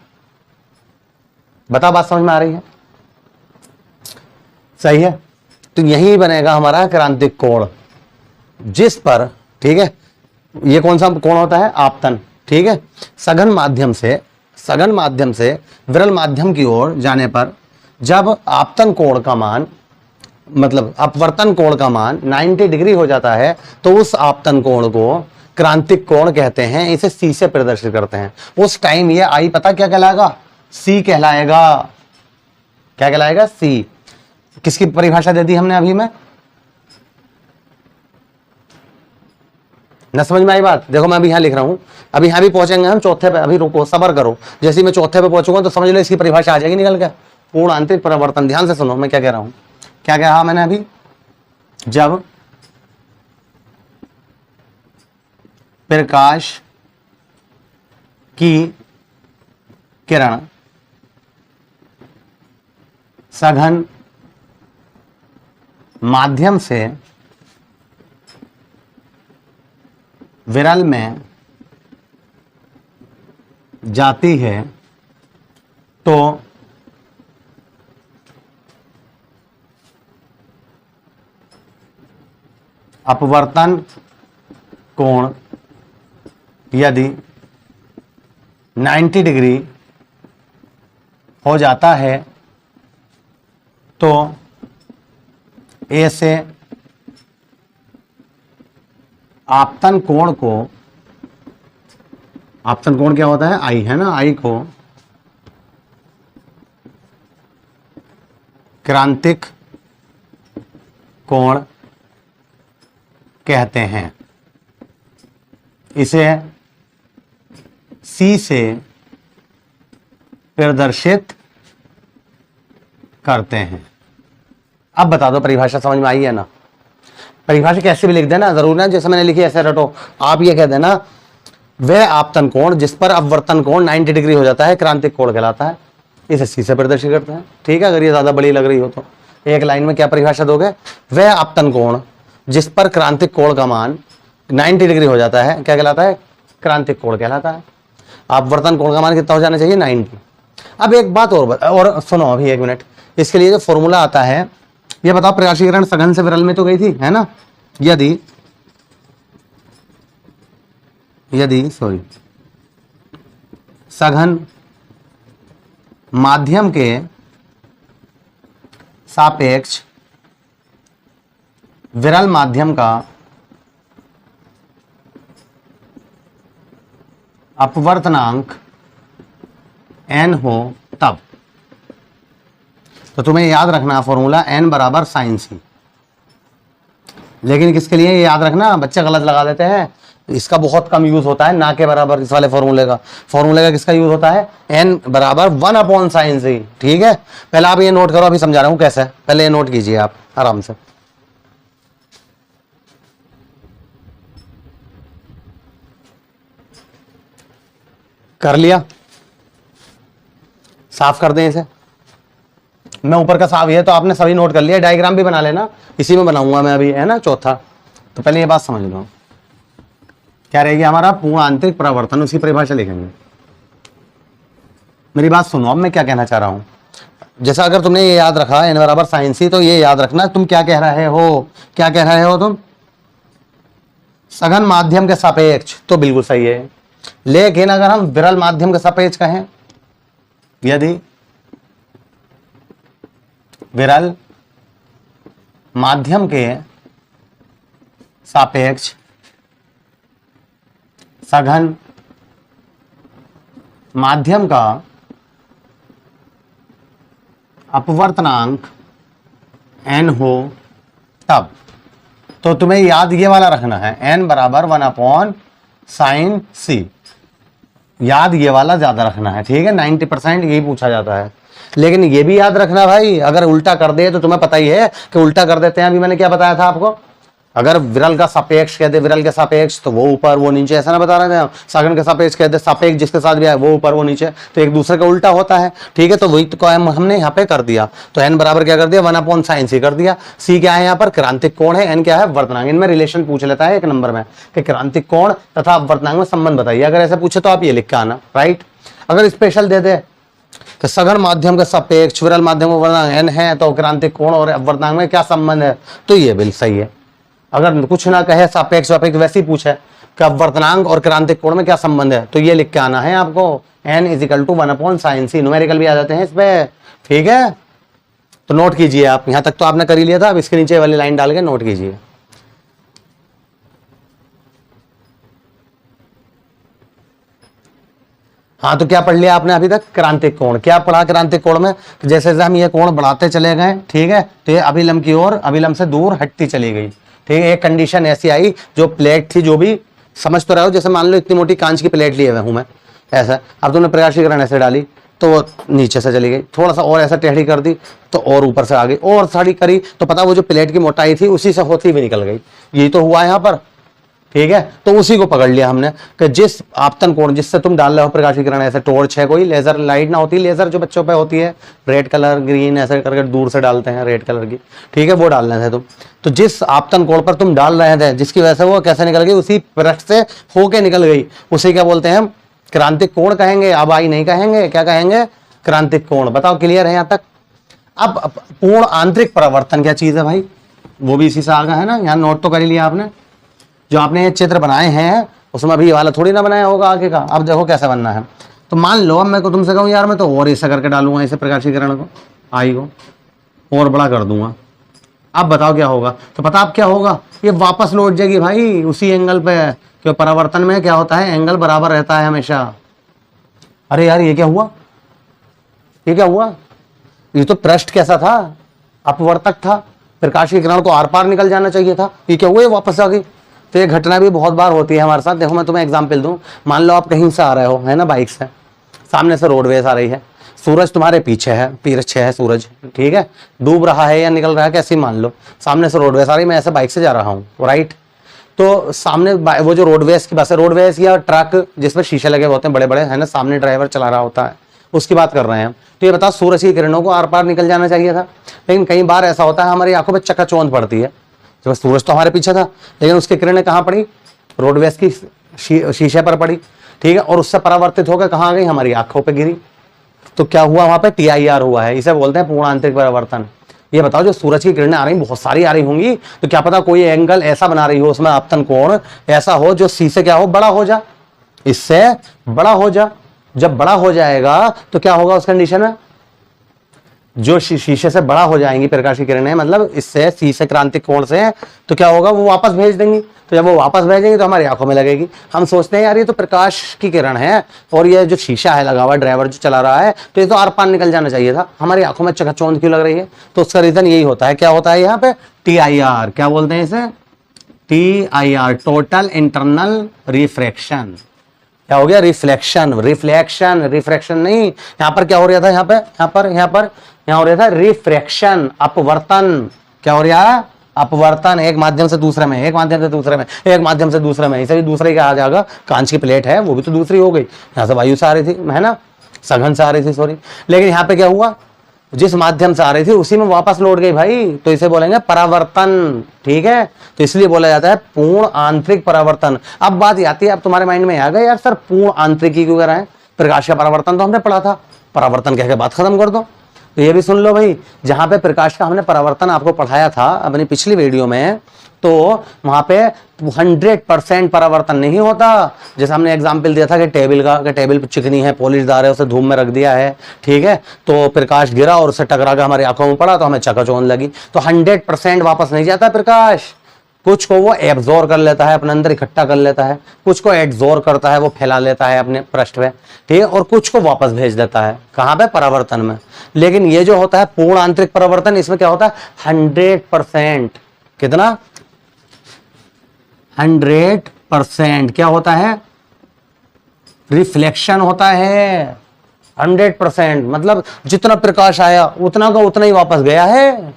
बता, बात समझ में आ रही है? सही है। तो यही बनेगा हमारा क्रांतिक कोण, जिस पर, ठीक है, ये कौन सा कोण होता है? आपतन, ठीक है। सघन माध्यम से विरल माध्यम की ओर जाने पर जब आपतन कोण का मान, मतलब अपवर्तन कोण का मान 90 डिग्री हो जाता है तो उस आपतन कोण को क्रांतिक कोण कहते हैं। इसे सी से प्रदर्शित करते हैं। उस टाइम ये आई पता क्या कहलाएगा? सी कहलाएगा। क्या कहलाएगा? सी। किसकी परिभाषा दे दी हमने अभी में? न समझ में आई बात? देखो मैं अभी यहां लिख रहा हूं, अभी यहां भी पहुंचेंगे हम चौथे पे। अभी रुको, सब्र करो। जैसे ही मैं चौथे पे पहुंचूंगा तो समझ लो इसकी परिभाषा आ जाएगी निकल के। पूर्ण आंतरिक परिवर्तन। ध्यान से सुनो मैं क्या कह रहा हूं। क्या कहा मैंने अभी? जब प्रकाश की किरण सघन माध्यम से विरल में जाती है तो अपवर्तन कोण यदि 90 डिग्री हो जाता है तो ए से आपतन कोण को, आपतन कोण क्या होता है? आई, है ना? आई को क्रांतिक कोण कहते हैं। इसे सी से प्रदर्शित करते हैं। अब बता दो परिभाषा समझ में आई है ना? परिभाषा कैसे भी लिख देना, जरूर ना जैसे मैंने लिखी ऐसे रटो। आप ये कह देना वह आपतन कोण जिस पर अपवर्तन कोण 90 डिग्री हो जाता है क्रांतिक कोण कहलाता है। इसे सी से प्रदर्शित करते हैं, ठीक है। अगर ये ज्यादा बड़ी लग रही हो तो एक लाइन में क्या परिभाषा दोगे? वह आपतन कोण जिस पर क्रांतिक कोण का मान 90 डिग्री हो जाता है क्या कहलाता है? क्रांतिक कोण कहलाता है। अपवर्तन कोण का मान कितना हो जाना चाहिए? 90। अब एक बात और सुनो अभी एक मिनट। इसके लिए जो फॉर्मूला आता है ये बताओ। प्रकाशीकरण सघन से विरल में तो गई थी, है ना? यदि सघन माध्यम के सापेक्ष विरल माध्यम का अपवर्तनांक n हो तब, तो तुम्हें याद रखना फॉर्मूला n बराबर साइन सी। लेकिन किसके लिए, ये याद रखना, बच्चे गलत लगा देते हैं। इसका बहुत कम यूज होता है, ना के बराबर इस वाले फॉर्मूले का किसका यूज होता है, n बराबर 1/sin। ठीक है, पहले आप ये नोट करो, अभी समझा रहा हूं कैसे, पहले ये नोट कीजिए आप आराम से। कर लिया, साफ कर दें इसे। मैं ऊपर का साफ, है तो आपने सभी नोट कर लिया, डायग्राम भी बना लेना, इसी में बनाऊंगा मैं अभी, है ना चौथा। तो पहले ये बात समझ लो, क्या रहेगी हमारा, पूर्ण आंतरिक परावर्तन, उसकी परिभाषा लिखेंगे। मेरी बात सुनो, अब मैं क्या कहना चाह रहा हूं। जैसा अगर तुमने ये याद रखा n बराबर sin c, तो ये याद रखना तुम क्या कह रहे हो, क्या कह रहे हो तुम, सघन माध्यम के सापेक्ष, तो बिल्कुल सही है। लेकिन अगर हम विरल माध्यम के सापेक्ष कहें, यदि विरल माध्यम के सापेक्ष सघन माध्यम का अपवर्तनांक n हो, तब तो तुम्हें याद ये वाला रखना है, n बराबर 1/sin c, याद ये वाला ज्यादा रखना है। ठीक है, 90% यही पूछा जाता है। लेकिन ये भी याद रखना भाई, अगर उल्टा कर दे तो तुम्हें पता ही है कि उल्टा कर देते हैं। अभी मैंने क्या बताया था आपको, अगर विरल का सापेक्ष कहते विरल के सापेक्ष, तो वो ऊपर वो नीचे, ऐसा ना बता रहे थे हम। सघन के सापेक्ष कहते सापेक्ष जिसके साथ भी है वो ऊपर वो नीचे, तो एक दूसरे का उल्टा होता है। ठीक है, तो वही तो हमने यहाँ पे कर दिया। तो n बराबर क्या कर दिया, 1/sin c कर दिया। c क्या है यहाँ पर, क्रांतिक कोण है, n क्या है, वर्तनांक। इनमें रिलेशन पूछ लेता है एक नंबर में कि क्रांतिक कोण तथा वर्तनांक में संबंध बताइए। अगर ऐसे पूछे तो आप ये लिख के आना, राइट। अगर स्पेशल दे दे तो सघन माध्यम का सापेक्ष विरल माध्यम का वर्तनांक n है, तो क्रांतिक कोण और वर्तनांक में क्या संबंध है, तो ये बिल्कुल सही है। अगर कुछ ना कहे सापेक्ष वापेक्ष, वैसे ही पूछे कि वर्तनांक और क्रांतिक कोण में क्या संबंध है, तो ये लिख के आना है आपको, n = 1/sin c। न्यूमेरिकल भी आ जाते हैं इस पे। ठीक है, तो नोट कीजिए आप, यहां तक तो आपने कर ही लिया था, अब इसके नीचे वाली लाइन डाल के नोट कीजिए। हाँ, तो क्या पढ़ लिया आपने अभी तक, क्रांतिक कोण। क्या पढ़ा क्रांतिक कोण में, जैसे जैसे हम ये कोण बढ़ाते चले गए, ठीक है, तो ये अभिलंब की ओर, अभिलंब से दूर हटती चली गई। ठीक है, एक कंडीशन ऐसी आई, जो प्लेट थी, जो भी समझ तो रहे हो, जैसे मान लो इतनी मोटी कांच की प्लेट लिए हुए हूं मैं, ऐसा, अब तुमने प्रकाशीकरण ऐसे डाली तो वो नीचे से चली गई, थोड़ा सा और ऐसा टेढ़ी कर दी तो और ऊपर से आ गई, और टेढ़ी करी तो पता वो जो प्लेट की मोटाई थी उसी से होती हुई निकल गई। यही तो हुआ यहाँ पर। ठीक है, तो उसी को पकड़ लिया हमने कि जिस आपतन कोण जिससे तुम डाल रहे हो प्रकाशीकरण, ऐसे टॉर्च है कोई, लेजर लाइट ना होती, लेजर जो बच्चों पे होती है, रेड कलर ग्रीन ऐसे करके दूर से डालते हैं रेड कलर की। ठीक है, वो डालने थे तुम, तो जिस आपतन कोण पर तुम डाल रहे थे, जिसकी वजह से वो कैसे निकल गई, उसी पृष्ठ से होके निकल गई, उसे क्या बोलते हैं हम, क्रांतिक कोण कहेंगे। अब आई नहीं कहेंगे, क्या कहेंगे, क्रांतिक कोण। बताओ क्लियर है यहाँ तक। अब पूर्ण आंतरिक परावर्तन क्या चीज है भाई, वो भी इसी से आगे है ना, यहाँ नोट तो कर ही लिया आपने। जो आपने ये चित्र बनाए हैं उसमें अभी ये वाला थोड़ी ना बनाया होगा आगे का। अब देखो कैसे बनना है। तो मान लो अब मैं को तुमसे कहूँ यार मैं तो और ऐसा करके डालूंगा इसे प्रकाशीकरण को, आई को और बड़ा कर दूंगा। अब बताओ क्या होगा, तो पता आप क्या होगा, ये वापस लौट जाएगी भाई उसी एंगल पे, क्यों परावर्तन में क्या होता है, एंगल बराबर रहता है हमेशा। अरे यार ये क्या हुआ, ये क्या हुआ, ये तो पृष्ठ कैसा था, अपवर्तक था, प्रकाशीकरण को आर पार निकल जाना चाहिए था, ये क्या हुआ, ये वापस आ गई। तो ये घटना भी बहुत बार होती है हमारे साथ। देखो मैं तुम्हें एग्जांपल दूं, मान लो आप कहीं से आ रहे हो, है ना, बाइक से, सामने से रोडवेज आ रही है, सूरज तुम्हारे पीछे है, पीछे है सूरज, ठीक है, डूब रहा है या निकल रहा है कैसे मान लो, सामने से रोडवेज आ रही, मैं ऐसे बाइक से जा रहा हूँ, राइट। तो सामने वो जो रोडवेज की बस है, रोडवेज या ट्रक जिसमें शीशे लगे होते हैं बड़े बड़े, है ना, सामने ड्राइवर चला रहा होता है, उसकी बात कर रहे हैं हम। तो ये बताओ सूरज की किरणों को आर पार निकल जाना चाहिए था, लेकिन कई बार ऐसा होता है हमारी आंखों पर चकाचौंध पड़ती है। तो सूरज तो हमारे पीछे था लेकिन उसकी किरणें कहाँ पड़ी, रोडवेज की शीशे पर पड़ी, ठीक है, और उससे परावर्तित होकर कहाँ आ गई, हमारी आंखों पे गिरी। तो क्या हुआ वहां पे, TIR हुआ है, इसे बोलते हैं पूर्ण आंतरिक परावर्तन। ये बताओ जो सूरज की किरणें आ रही बहुत सारी आ रही होंगी, तो क्या पता कोई एंगल ऐसा बना रही हो उसमें आपतन कोण ऐसा हो जो सी से क्या हो, बड़ा हो जा, इससे बड़ा हो जा। जब बड़ा हो जाएगा तो क्या होगा उस कंडीशन में, जो शीशे से बड़ा हो जाएंगी प्रकाशीय किरणें, मतलब इससे सी से क्रांतिक कोण से, तो क्या होगा वो वापस भेज देंगी। तो जब वो वापस भेजेंगे तो हमारी आंखों में लगेगी। हम सोचते हैं यार ये तो प्रकाश की किरण है और ये जो शीशा है लगा हुआ ड्राइवर जो चला रहा है तो ये तो आर पार निकल जाना चाहिए था, हमारी आंखों में चकाचौंध क्यों लग रही है। तो उसका रीजन यही होता है, क्या होता है यहाँ पे, TIR, क्या बोलते हैं इसे, TIR, टोटल इंटरनल रिफ्रैक्शन। क्या हो गया? रिफ्लेक्शन, रिफ्लेक्शन, रिफ्रैक्शन नहीं, यहां पर क्या हो रहा था? यहां हो रहा था रिफ्रैक्शन, अपवर्तन। क्या हो रहा है? अपवर्तन, एक माध्यम से दूसरे में, एक माध्यम से दूसरे में, एक माध्यम से दूसरे में। इसे भी दूसरे क्या आ जाएगा? कांच की प्लेट है, वो भी तो दूसरी हो गई। यहां से वायु से आ रही थी, है ना, सघन से आ रही थी, सॉरी। लेकिन यहां पे क्या हुआ? जिस माध्यम से आ रही थी उसी में वापस लौट गई भाई, तो इसे बोलेंगे परावर्तन। ठीक है, तो इसलिए बोला जाता है पूर्ण आंतरिक परावर्तन। अब बात आती है, अब तुम्हारे माइंड में आ गया यार सर पूर्ण आंतरिकी क्यों कह रहे हैं? प्रकाश का परावर्तन तो हमने पढ़ा था, परावर्तन कह के बात खत्म कर दो। तो ये भी सुन लो भाई, जहां पे प्रकाश का हमने परावर्तन आपको पढ़ाया था अपनी पिछली वीडियो में, तो वहां पे 100% परावर्तन नहीं होता। जैसे हमने एग्जाम्पल दिया था कि टेबल का, कि टेबल चिकनी है, पॉलिशदार है, उसे धूप में रख दिया है, ठीक है, तो प्रकाश गिरा और उससे टकरा के हमारी आंखों में पड़ा तो हमें चकाचौंध लगी। तो 100% वापस नहीं जाता प्रकाश, कुछ को वो एब्जॉर्ब कर लेता है, अपने अंदर इकट्ठा कर लेता है, कुछ को एड्सॉर्ब करता है, वो फैला लेता है अपने पृष्ठ पे, ठीक है, और कुछ को वापस भेज देता है। कहां पे? परावर्तन में। लेकिन ये जो होता है पूर्ण आंतरिक परावर्तन, इसमें क्या होता है? 100%। कितना? 100% क्या होता है? रिफ्लेक्शन होता है। 100% मतलब जितना प्रकाश आया उतना का उतना ही वापस गया है,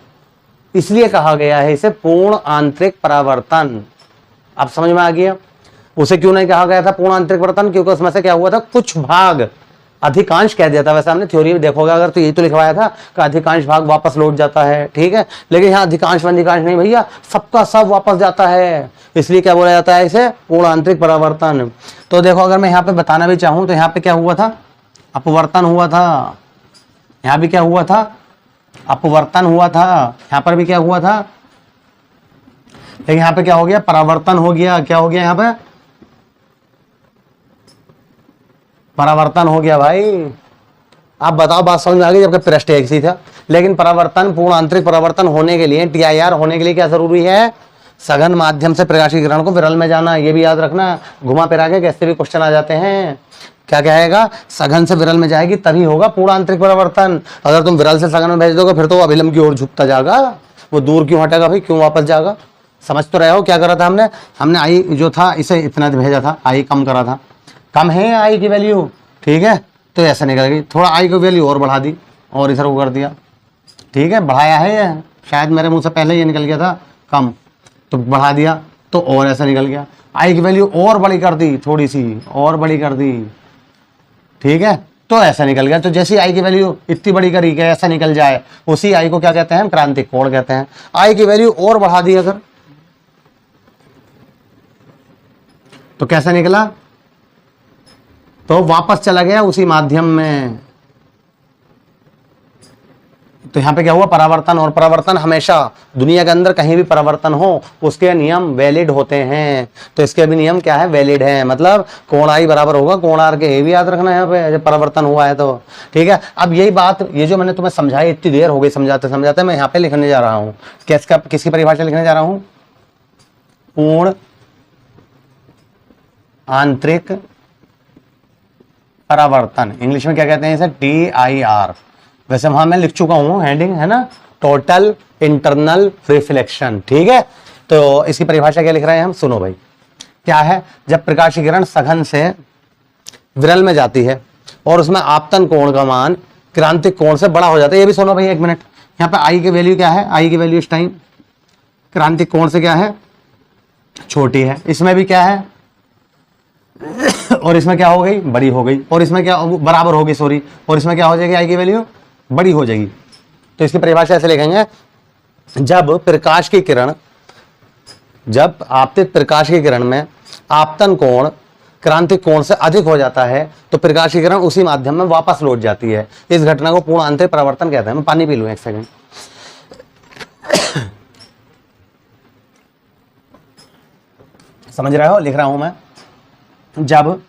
इसलिए कहा गया है इसे पूर्ण आंतरिक परावर्तन। अब समझ में आ गया? उसे क्यों नहीं कहा गया था पूर्ण आंतरिक परावर्तन? क्योंकि उसमें से क्या हुआ था, कुछ भाग, अधिकांश कह दिया था। वैसे हमने थ्योरी में देखोगे अगर तो यही तो लिखवाया था कि अधिकांश भाग वापस लौट जाता है, ठीक है, लेकिन यहाँ अधिकांश नहीं भैया, सबका सब वापस जाता है, इसलिए क्या बोला जाता है इसे? पूर्ण आंतरिक परावर्तन। तो देखो अगर मैं यहाँ पे बताना भी चाहूं तो यहाँ पे क्या हुआ था? अपवर्तन हुआ था। यहाँ भी क्या हुआ था? अपवर्तन हुआ था। यहां पर भी क्या हुआ था? लेकिन यहां पे क्या हो गया? परावर्तन हो गया। क्या हो गया यहां पे? परावर्तन हो गया भाई। आप बताओ, बात समझ में आ गई? जबकि पृष्ठ एक ही था। लेकिन परावर्तन, पूर्ण आंतरिक परावर्तन होने के लिए, TIR होने के लिए क्या जरूरी है? सघन माध्यम से प्रकाशीय किरण को विरल में जाना। ये भी याद रखना, घुमा फिरा के कैसे भी क्वेश्चन आ जाते हैं। क्या कहेगा? सघन से विरल में जाएगी तभी होगा पूर्ण आंतरिक परावर्तन। अगर तुम विरल से सघन में भेज दोगे फिर तो वो अभिलंब की ओर झुकता जाएगा, वो दूर क्यों हटेगा भाई, क्यों वापस जाएगा? समझ तो रहे हो क्या करा था हमने? हमने आई जो था इसे इतना भेजा था, आई कम करा था, कम है आई की वैल्यू, ठीक है, तो ऐसा निकल गई। थोड़ा आई की वैल्यू और बढ़ा दी और इधर को कर दिया, ठीक है, बढ़ाया है ये, शायद मेरे मुंह से पहले ये निकल गया था कम, तो बढ़ा दिया तो और ऐसा निकल गया। आई की वैल्यू और बड़ी कर दी, थोड़ी सी और बड़ी कर दी, ठीक है, तो ऐसा निकल गया। तो जैसी आई की वैल्यू इतनी बड़ी करी कि ऐसा निकल जाए, उसी आई को क्या कहते हैं? क्रांतिक कोण कहते हैं। आई की वैल्यू और बढ़ा दी अगर, तो कैसा निकला? तो वापस चला गया उसी माध्यम में। तो यहां पे क्या हुआ? परावर्तन। और परावर्तन हमेशा दुनिया के अंदर कहीं भी परावर्तन हो उसके नियम वैलिड होते हैं। तो इसके भी नियम क्या है? वैलिड है। मतलब कोण आई बराबर होगा कोण आर के। ये भी याद रखना है यहाँ पे, जब परावर्तन हुआ है तो, ठीक है। अब यही बात, ये जो मैंने तुम्हें समझाई, इतनी देर हो गई समझाते समझाते, मैं यहाँ पे लिखने जा रहा हूँ। किसकी परिभाषा लिखने जा रहा हूँ? पूर्ण आंतरिक परावर्तन। इंग्लिश में क्या कहते हैं इसे? TIR। वैसे वहां मैं लिख चुका हूं, हेडिंग है ना, टोटल इंटरनल रिफ्लेक्शन, ठीक है। तो इसकी परिभाषा क्या लिख रहे हैं हम? सुनो भाई, क्या है? जब प्रकाश किरण सघन से विरल में जाती है और उसमें आपतन कोण का मान क्रांतिक कोण से बड़ा हो जाता है। ये भी सुनो भाई, एक मिनट। यहाँ पे आई की वैल्यू क्या है? आई की वैल्यू इस टाइम क्रांतिक कोण से क्या है? छोटी है। इसमें भी क्या है? और इसमें क्या हो गई? बड़ी हो गई। और इसमें क्या? बराबर हो गई, सॉरी। और इसमें क्या हो जाएगी? आई की वैल्यू बड़ी हो जाएगी। तो इसकी परिभाषा ऐसे लिखेंगे, जब प्रकाश की किरण, जब आपतित प्रकाश की किरण में आपतन कोण क्रांतिक कोण से अधिक हो जाता है तो प्रकाश की किरण उसी माध्यम में वापस लौट जाती है। इस घटना को पूर्ण आंतरिक परावर्तन कहते हैं। मैं पानी पी लूं एक सेकंड। समझ रहे हो? लिख रहा हूं मैं। जब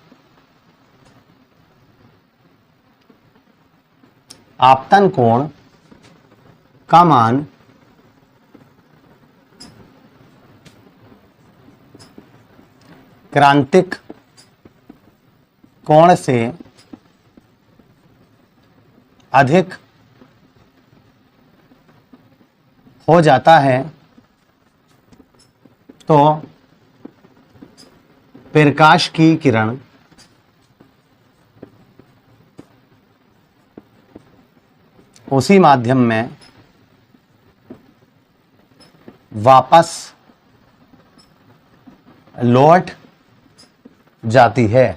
आपतन कोण का मान क्रांतिक कोण से अधिक हो जाता है तो प्रकाश की किरण उसी माध्यम में वापस लौट जाती है।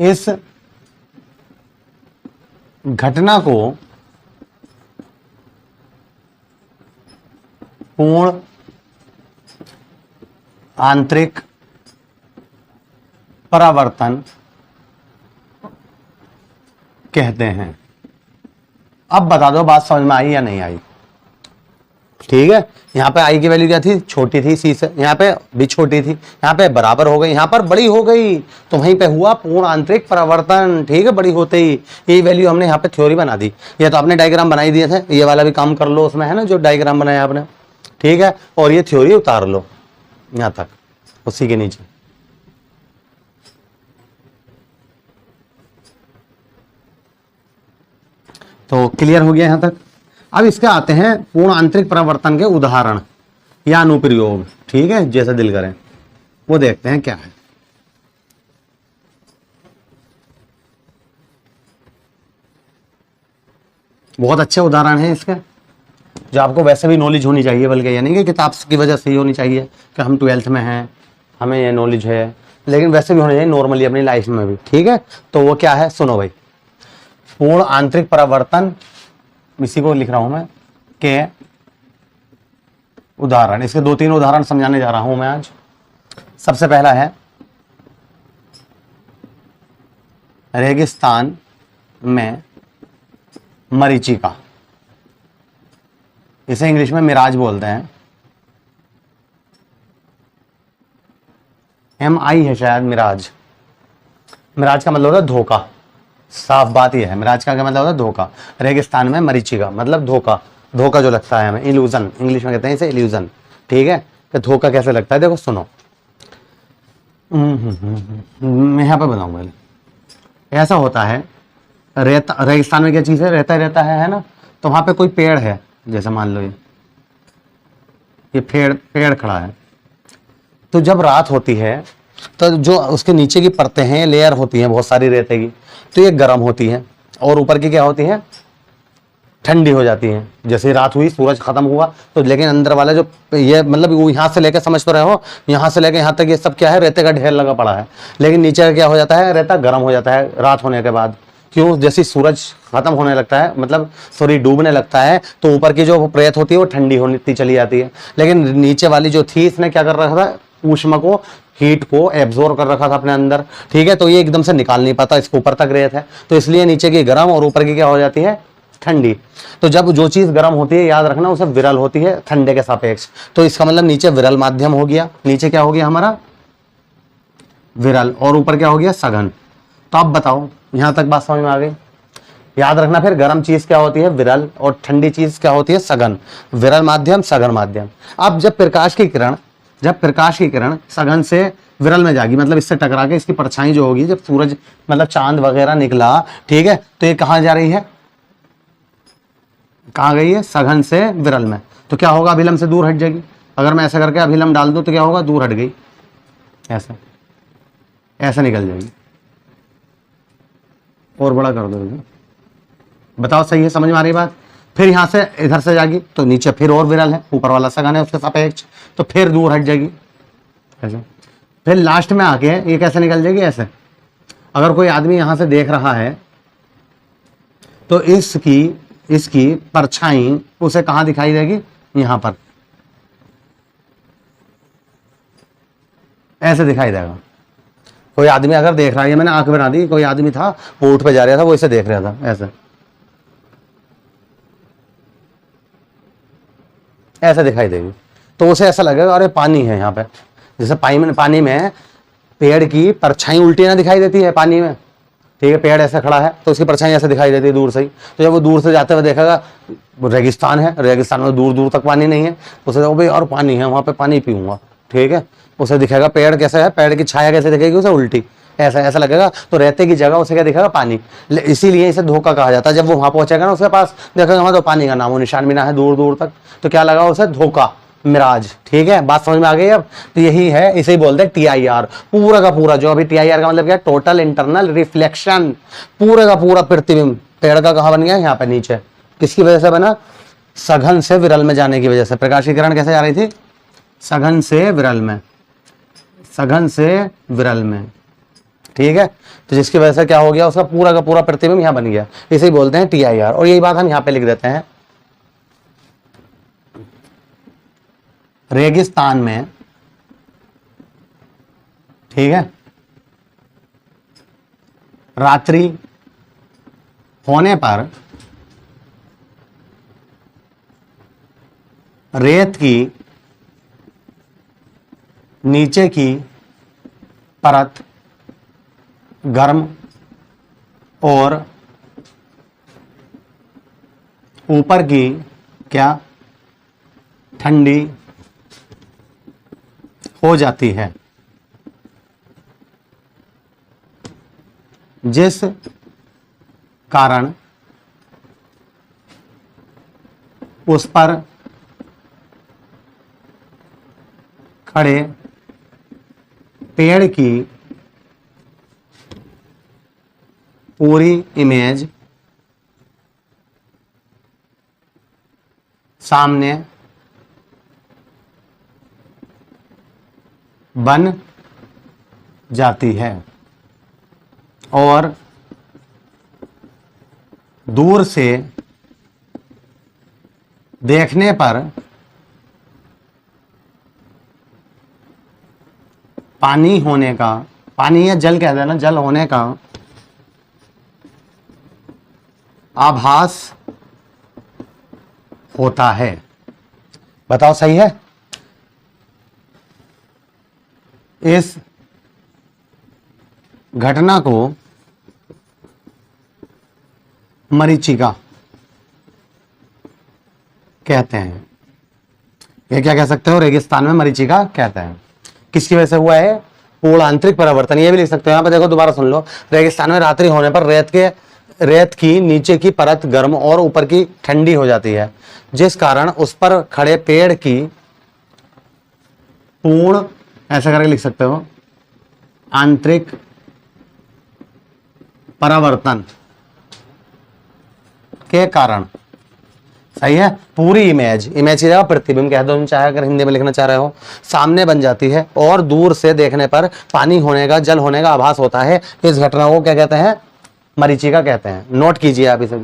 इस घटना को पूर्ण आंतरिक परावर्तन कहते हैं। अब बता दो बात समझ में आई या नहीं आई। ठीक है, यहां पे आई की वैल्यू क्या थी, छोटी थी सी से, यहां पे भी छोटी थी, यहां पे बराबर हो गई, यहां पर बड़ी हो गई, तो वहीं पे हुआ पूर्ण आंतरिक परावर्तन। ठीक है, बड़ी होते ही ये वैल्यू हमने यहाँ पे थ्योरी बना दी। ये तो आपने डायग्राम बनाई दिए थे, ये वाला भी काम कर लो उसमें, है ना, जो डायग्राम बनाया आपने। ठीक है, और ये थ्योरी उतार लो यहां तक उसी के नीचे। तो क्लियर हो गया यहां तक। अब इसके आते हैं पूर्ण आंतरिक परावर्तन के उदाहरण या अनुप्रयोग। ठीक है, जैसा दिल करें वो देखते हैं क्या है। बहुत अच्छे उदाहरण हैं इसके, जो आपको वैसे भी नॉलेज होनी चाहिए, बल्कि यानी कि किताब की वजह से ही होनी चाहिए कि हम 12th में हैं, हमें ये नॉलेज है, लेकिन वैसे भी होनी चाहिए नॉर्मली अपनी लाइफ में भी। ठीक है, तो वो क्या है, सुनो भाई। पूर्ण आंतरिक परावर्तन, इसी को लिख रहा हूं मैं, के उदाहरण। इसके 2-3 उदाहरण समझाने जा रहा हूं मैं आज। सबसे पहला है रेगिस्तान में मरीचिका, इसे इंग्लिश में मिराज बोलते हैं। MI है शायद, मिराज। मिराज का मतलब होता है धोखा, साफ बात यह है। मिराज का क्या मतलब होता है, धोखा। रेगिस्तान में मरीचिका मतलब धोखा, धोखा जो लगता है हमें, इल्यूजन, इंग्लिश में कहते हैं इसे इल्यूजन। ठीक है, तो धोखा कैसे लगता है, देखो सुनो। मैं यहाँ पे बताऊंगा पहले। ऐसा होता है, रेता, रेगिस्तान में क्या चीज है, रहता ही रहता है ना। तो वहां पे कोई पेड़ है, जैसे मान लो ये पेड़ खड़ा है। तो जब रात होती है तो जो उसके नीचे की परतें हैं, लेयर होती हैं बहुत सारी रेते की, तो ये गर्म होती है, और ऊपर की क्या होती है, ठंडी हो जाती है। जैसे ही रात हुई, सूरज खत्म हुआ, तो लेकिन अंदर वाला जो ये मतलब वो यहाँ से लेकर, समझ तो रहे हो, यहाँ से लेकर यहाँ तक ये सब क्या है, रेते का ढेर लगा पड़ा है। लेकिन नीचे का क्या हो जाता है, रेता गर्म हो जाता है रात होने के बाद। क्यों, जैसे सूरज खत्म होने लगता है, मतलब सॉरी डूबने लगता है, तो ऊपर की जो प्रेत होती है वो ठंडी होती चली जाती है। लेकिन नीचे वाली जो थी, इसने क्या कर रखा था, ऊष्मा को, हीट को एब्जॉर्ब कर रखा था अपने अंदर। ठीक है, तो ये एकदम से निकाल नहीं पाता, इसके ऊपर तक रेत है, तो इसलिए नीचे की गर्म और ऊपर की क्या हो जाती है, ठंडी। तो जब जो चीज गर्म होती है, याद रखना, उसे विरल होती है ठंडे के सापेक्ष। तो इसका मतलब नीचे विरल माध्यम हो गया, नीचे क्या हो गया हमारा, विरल, और ऊपर क्या हो गया, सघन। तो अब बताओ, यहां तक बात समझ में आ गई। याद रखना, फिर गर्म चीज क्या होती है, विरल, और ठंडी चीज क्या होती है, सघन। विरल माध्यम, सघन माध्यम। अब जब प्रकाश की किरण सघन से विरल में जाएगी, मतलब इससे टकरा के इसकी परछाई जो होगी, जब सूरज मतलब चांद वगैरह निकला, ठीक है, तो ये कहां जा रही है, कहां गई है, सघन से विरल में। तो क्या होगा, अभिलंब से दूर हट जाएगी। अगर मैं ऐसा करके अभिलंब डाल दूं तो क्या होगा, दूर हट गई, ऐसा निकल जाएगी। और बड़ा कर दो, बताओ सही है, समझ में आ रही बात। फिर यहां से इधर से जाएगी तो नीचे फिर और विरल है, ऊपर वाला सघन है उसके सापेक्ष, तो फिर दूर हट जाएगी ऐसे। फिर लास्ट में आके ये कैसे निकल जाएगी, ऐसे। अगर कोई आदमी यहां से देख रहा है तो इसकी परछाई उसे कहां दिखाई देगी, यहां पर ऐसे दिखाई देगा। कोई आदमी अगर देख रहा है, ये मैंने आंख बना दी, कोई आदमी था वो ऊँट पे जा रहा था, वो इसे देख रहा था, ऐसे दिखाई देगी। तो उसे ऐसा लगेगा अरे पानी है यहाँ पे, जैसे पानी में पेड़ की परछाई उल्टी ना दिखाई देती है पानी में। ठीक है, पेड़ ऐसे खड़ा है तो उसकी परछाई ऐसे दिखाई देती है दूर से ही। तो जब वो दूर से जाते हुए देखेगा, रेगिस्तान है, रेगिस्तान में दूर दूर तक पानी नहीं है, उसे देखो भाई और पानी है, वहां पे पानी पीऊंगा। ठीक है, उसे दिखेगा पेड़ कैसे है, पेड़ की छाया कैसे दिखेगी उसे, उल्टी ऐसा लगेगा। तो रहते की जगह उसे क्या दिखेगा, पानी। इसीलिए इसे धोखा कहा जाता है। जब वो वहां पहुंचेगा ना, उसके पास देखेगा वहां तो पानी का नामो निशान भी ना है दूर दूर तक, तो क्या लगा उसे, धोखा। मिराज। ठीक है, बात समझ में आ गई अब। तो यही है, इसे ही बोलते हैं TIR। पूरा का पूरा जो अभी TIR का मतलब क्या है, टोटल इंटरनल रिफ्लेक्शन, पूरा का पूरा प्रतिबिंब। पेड़ का कहाँ बन गया, यहाँ पे नीचे। किसकी वजह से बना, सघन से विरल में जाने की वजह से। प्रकाश की किरण कैसे जा रही थी, सघन से विरल में, सघन से विरल में। ठीक है, तो जिसकी वजह से क्या हो गया, उसका पूरा का पूरा प्रतिबिंब यहाँ बन गया, इसे ही बोलते हैं TIR। और यही बात हम यहाँ पे लिख देते हैं, रेगिस्तान में, ठीक है, रात्रि होने पर रेत की नीचे की परत गर्म और ऊपर की क्या, ठंडी हो जाती है, जिस कारण उस पर खड़े पेड़ की पूरी इमेज सामने बन जाती है और दूर से देखने पर पानी होने का, पानी या जल कहते हैं ना, जल होने का आभास होता है। बताओ सही है। इस घटना को मरीचिका कहते हैं। ये क्या कह सकते हो, रेगिस्तान में मरीचिका कहते हैं। किसकी वजह से हुआ है, पूर्ण आंतरिक परिवर्तन। ये भी लिख सकते हो, यहां पे देखो, दोबारा सुन लो। रेगिस्तान में रात्रि होने पर रेत की नीचे की परत गर्म और ऊपर की ठंडी हो जाती है, जिस कारण उस पर खड़े पेड़ की पूर्ण, ऐसा करके लिख सकते हो, आंतरिक परावर्तन के कारण। सही है, पूरी इमेज, इमेज की जगह प्रतिबिंब कह दो चाहे, अगर हिंदी में लिखना चाह रहे हो, सामने बन जाती है और दूर से देखने पर पानी होने का, जल होने का आभास होता है। इस घटना को क्या कहते हैं, मरीचिका कहते हैं। नोट कीजिए आप इसे।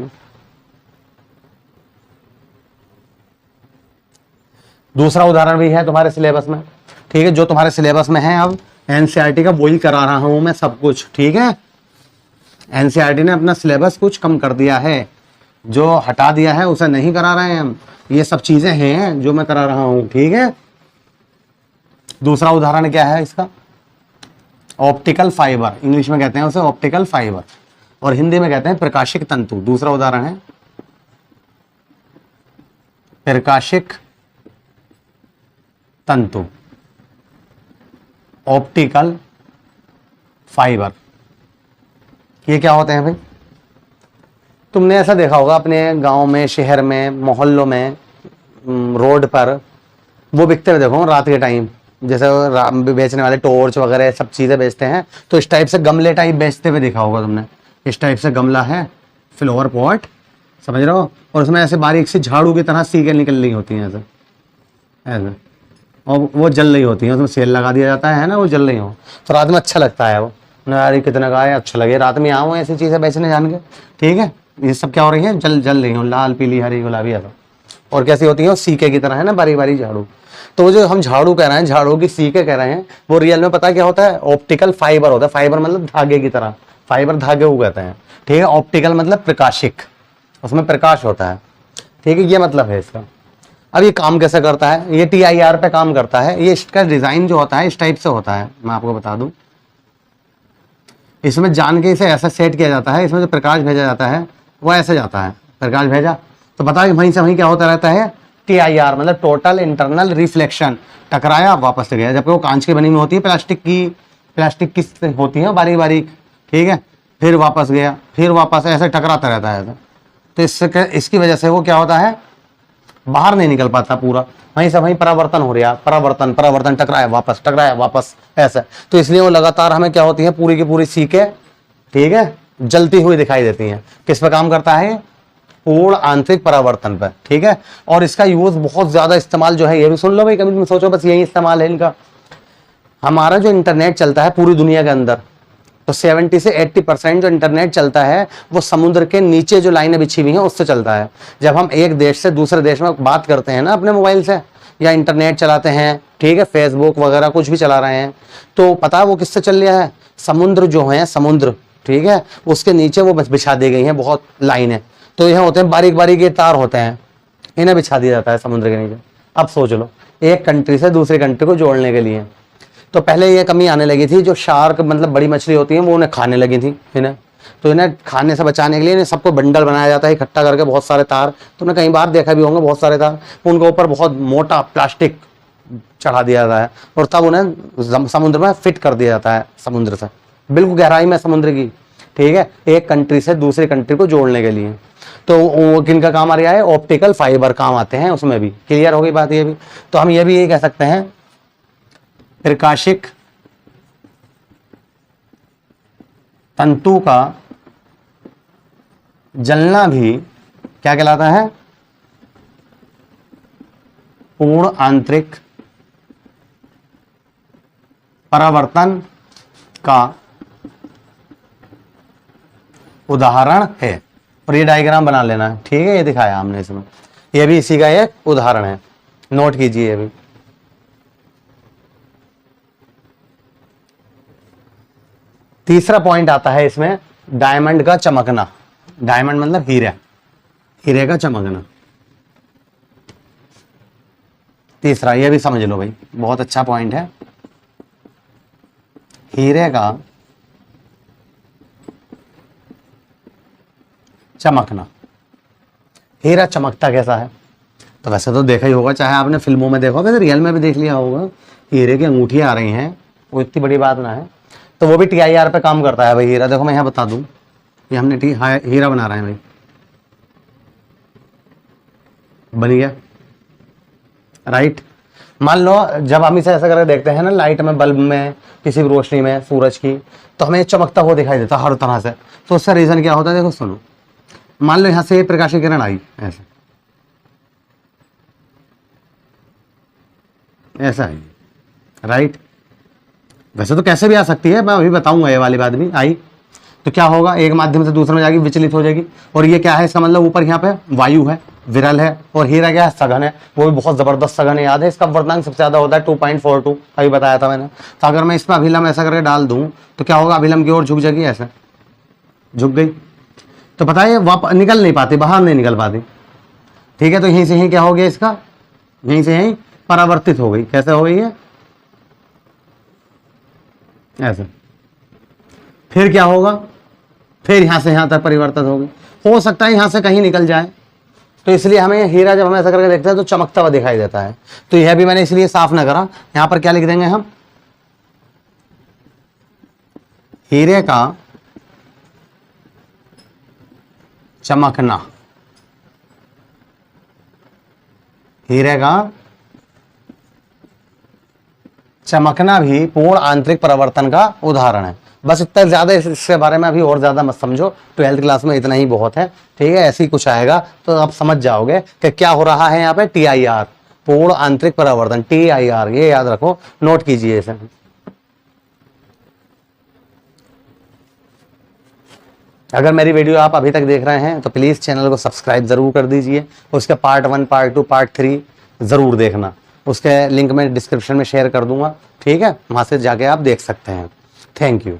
दूसरा उदाहरण भी है तुम्हारे सिलेबस में, ठीक है, जो तुम्हारे सिलेबस में है। अब एनसीईआरटी का वही करा रहा हूं मैं सब कुछ, ठीक है। एनसीईआरटी ने अपना सिलेबस कुछ कम कर दिया है, जो हटा दिया है उसे नहीं करा रहे हैं हम। ये सब चीजें हैं जो मैं करा रहा हूं, ठीक है। दूसरा उदाहरण क्या है इसका, ऑप्टिकल फाइबर, इंग्लिश में कहते हैं उसे ऑप्टिकल फाइबर और हिंदी में कहते हैं प्रकाशिक तंतु। दूसरा उदाहरण है प्रकाशिक तंतु, ऑप्टिकल फाइबर। ये क्या होते हैं भाई, तुमने ऐसा देखा होगा अपने गांव में, शहर में, मोहल्लों में, रोड पर वो बिकते हुए देखो रात के टाइम, जैसे बेचने वाले टॉर्च वगैरह सब चीज़ें बेचते हैं, तो इस टाइप से गमले टाइप बेचते हुए देखा होगा तुमने। इस टाइप से गमला है, फ्लावर पॉट, समझ रहे हो, और उसमें ऐसे बारीक सी झाड़ू की तरह सीखें निकल रही होती हैं ऐसे ऐसे, और वो जल रही होती है, उसमें सेल लगा दिया जाता है ना, वो जल रही हो, तो रात में अच्छा लगता है वो ना, यार कितना का है, अच्छा लगे रात में आऊँ ऐसी चीज़ें बेचने जान के, ठीक है। ये सब क्या हो रही है, जल रही हो, लाल पीली हरी गुलाबी ऐसा, और कैसी होती है, वो सीके की तरह है ना, बारी बारी झाड़ू। तो वो जो हम झाड़ू कह रहे हैं, झाड़ू की सीके कह रहे हैं, वो रियल में पता क्या होता है, ऑप्टिकल फाइबर होता है। फाइबर मतलब धागे की तरह, फाइबर धागे को कहते हैं, ठीक है। ऑप्टिकल मतलब प्रकाशिक, उसमें प्रकाश होता है, ठीक है, ये मतलब है इसका। अब ये काम कैसे करता है, ये TIR पे काम करता है। ये इसका डिजाइन जो होता है इस टाइप से होता है, मैं आपको बता दूं। इसमें जान के इसे ऐसा सेट किया जाता है, इसमें जो प्रकाश भेजा जाता है वो ऐसे जाता है, प्रकाश भेजा तो पता है वहीं से वहीं क्या होता रहता है, TIR मतलब टोटल इंटरनल रिफ्लेक्शन। टकराया वापस गया, जबकि वो कांच की बनी हुई होती है, प्लास्टिक की होती है बारीक बारीक, ठीक है, फिर वापस गया, फिर वापस ऐसे टकराता रहता है। तो इससे इसकी वजह से वो क्या होता है, बाहर नहीं निकल पाता पूरा, वहीं से वहीं परावर्तन हो रहा है, परावर्तन परावर्तन, टकराया वापस ऐसा। तो इसलिए वो लगातार हमें क्या होती है, पूरी की पूरी सीके, ठीक है, जलती हुई दिखाई देती हैं। किस पे काम करता है? पूर्ण आंतरिक परावर्तन पर, ठीक है। और इसका यूज बहुत ज्यादा इस्तेमाल जो है, ये भी सुन लो भाई, कभी तुम सोचो बस यही इस्तेमाल है इनका। हमारा जो इंटरनेट चलता है पूरी दुनिया के अंदर, तो 70 से 80% जो इंटरनेट चलता है वो समुद्र के नीचे जो लाइनें बिछी हुई हैं उससे चलता है। जब हम एक देश से दूसरे देश में बात करते हैं ना अपने मोबाइल से, या इंटरनेट चलाते हैं, ठीक है, फेसबुक वगैरह कुछ भी चला रहे हैं, तो पता है वो किससे चल रहा है? समुद्र जो है, समुद्र, ठीक है, उसके नीचे वो बिछा दी गई हैं बहुत लाइनें। तो यह होते हैं बारीक बारीक ये तार होते हैं, इन्हें बिछा दिया जाता है समुद्र के नीचे। अब सोच लो, एक कंट्री से दूसरी कंट्री को जोड़ने के लिए। तो पहले ये कमी आने लगी थी, जो शार्क मतलब बड़ी मछली होती है वो उन्हें खाने लगी थी इन्हें। तो इन्हें खाने से बचाने के लिए इन्हें सबको बंडल बनाया जाता है इकट्ठा करके, बहुत सारे तार। तुमने कई बार देखा भी होंगे, बहुत सारे तार, उनके ऊपर बहुत मोटा प्लास्टिक चढ़ा दिया जाता है और तब उन्हें समुद्र में फिट कर दिया जाता है, समुद्र से बिल्कुल गहराई में समुद्र की, ठीक है, एक कंट्री से दूसरी कंट्री को जोड़ने के लिए। तो वो किन का काम आ रहा है? ऑप्टिकल फाइबर काम आते हैं उसमें भी। क्लियर हो गई बात ये भी? तो हम ये भी यही कह सकते हैं, प्रकाशिक तंतु का जलना भी क्या कहलाता है? पूर्ण आंतरिक परावर्तन का उदाहरण है। और ये डायग्राम बना लेना, ठीक है, ये दिखाया हमने इसमें, ये भी इसी का एक उदाहरण है, नोट कीजिए। ये भी तीसरा पॉइंट आता है इसमें, डायमंड का चमकना। डायमंड मतलब हीरा, हीरे का चमकना। तीसरा, ये भी समझ लो भाई, बहुत अच्छा पॉइंट है, हीरे का चमकना। हीरा चमकता कैसा है? तो वैसे तो देखा ही होगा, चाहे आपने फिल्मों में देखा, वैसे रियल में भी देख लिया होगा, हीरे की अंगूठियां आ रही हैं, वो इतनी बड़ी बात ना है। तो वो भी TIR पे काम करता है भाई हीरा। देखो मैं यहाँ बता दूं, ये हमने हीरा बना रहे हैं भाई, बन गया, राइट। मान लो जब हम इसे ऐसा करके देखते हैं ना, लाइट में, बल्ब में, किसी भी रोशनी में सूरज की, तो हमें चमकता हुआ दिखाई देता हर तरह से। तो उसका रीजन क्या होता है? देखो सुनो, मान लो यहां से प्रकाश किरण आई, ऐसे ऐसा है, राइट। वैसे तो कैसे भी आ सकती है, मैं अभी बताऊंगा, ये वाली बात भी आई तो क्या होगा, एक माध्यम से दूसरे में जाएगी, विचलित हो जाएगी। और ये क्या है? इसका मतलब ऊपर यहाँ पे वायु है, विरल है, और हीरा क्या है? सघन है, वो भी बहुत जबरदस्त सघन है। याद है इसका अपवर्तनांक सबसे ज्यादा होता है 2.42, अभी बताया था मैंने। तो अगर मैं इसमें अभिलंब ऐसा करके डाल दूं तो क्या होगा? अभिलंब की ओर झुक जाएगी, ऐसे झुक गई, तो पता है वापस निकल नहीं पाती, बाहर नहीं निकल पाती, ठीक है। तो यहीं से यहीं क्या हो गया इसका? यहीं से यहीं परावर्तित हो गई। कैसे हो गई है? ऐसे। फिर क्या होगा? फिर यहां से यहां तक परिवर्तित होगी, हो सकता है यहां से कहीं निकल जाए। तो इसलिए हमें हीरा जब हम ऐसा करके देखते हैं तो चमकता हुआ दिखाई देता है। तो यह भी मैंने इसलिए साफ न करा, यहां पर क्या लिख देंगे हम? हीरे का चमकना। हीरे का चमकना भी पूर्ण आंतरिक परिवर्तन का उदाहरण है। बस इतना ज्यादा इसके बारे में अभी और ज्यादा मत समझो, 12th क्लास में इतना ही बहुत है, ठीक है। ऐसे ही कुछ आएगा तो आप समझ जाओगे कि क्या हो रहा है यहाँ पे। TIR, पूर्ण आंतरिक परिवर्तन, TIR, ये याद रखो, नोट कीजिए इसे। अगर मेरी वीडियो आप अभी तक देख रहे हैं तो प्लीज चैनल को सब्सक्राइब जरूर कर दीजिए। उसके पार्ट 1, पार्ट 2, पार्ट 3 जरूर देखना, उसके लिंक मैं डिस्क्रिप्शन में शेयर कर दूंगा, ठीक है, वहां से जाके आप देख सकते हैं। Thank you.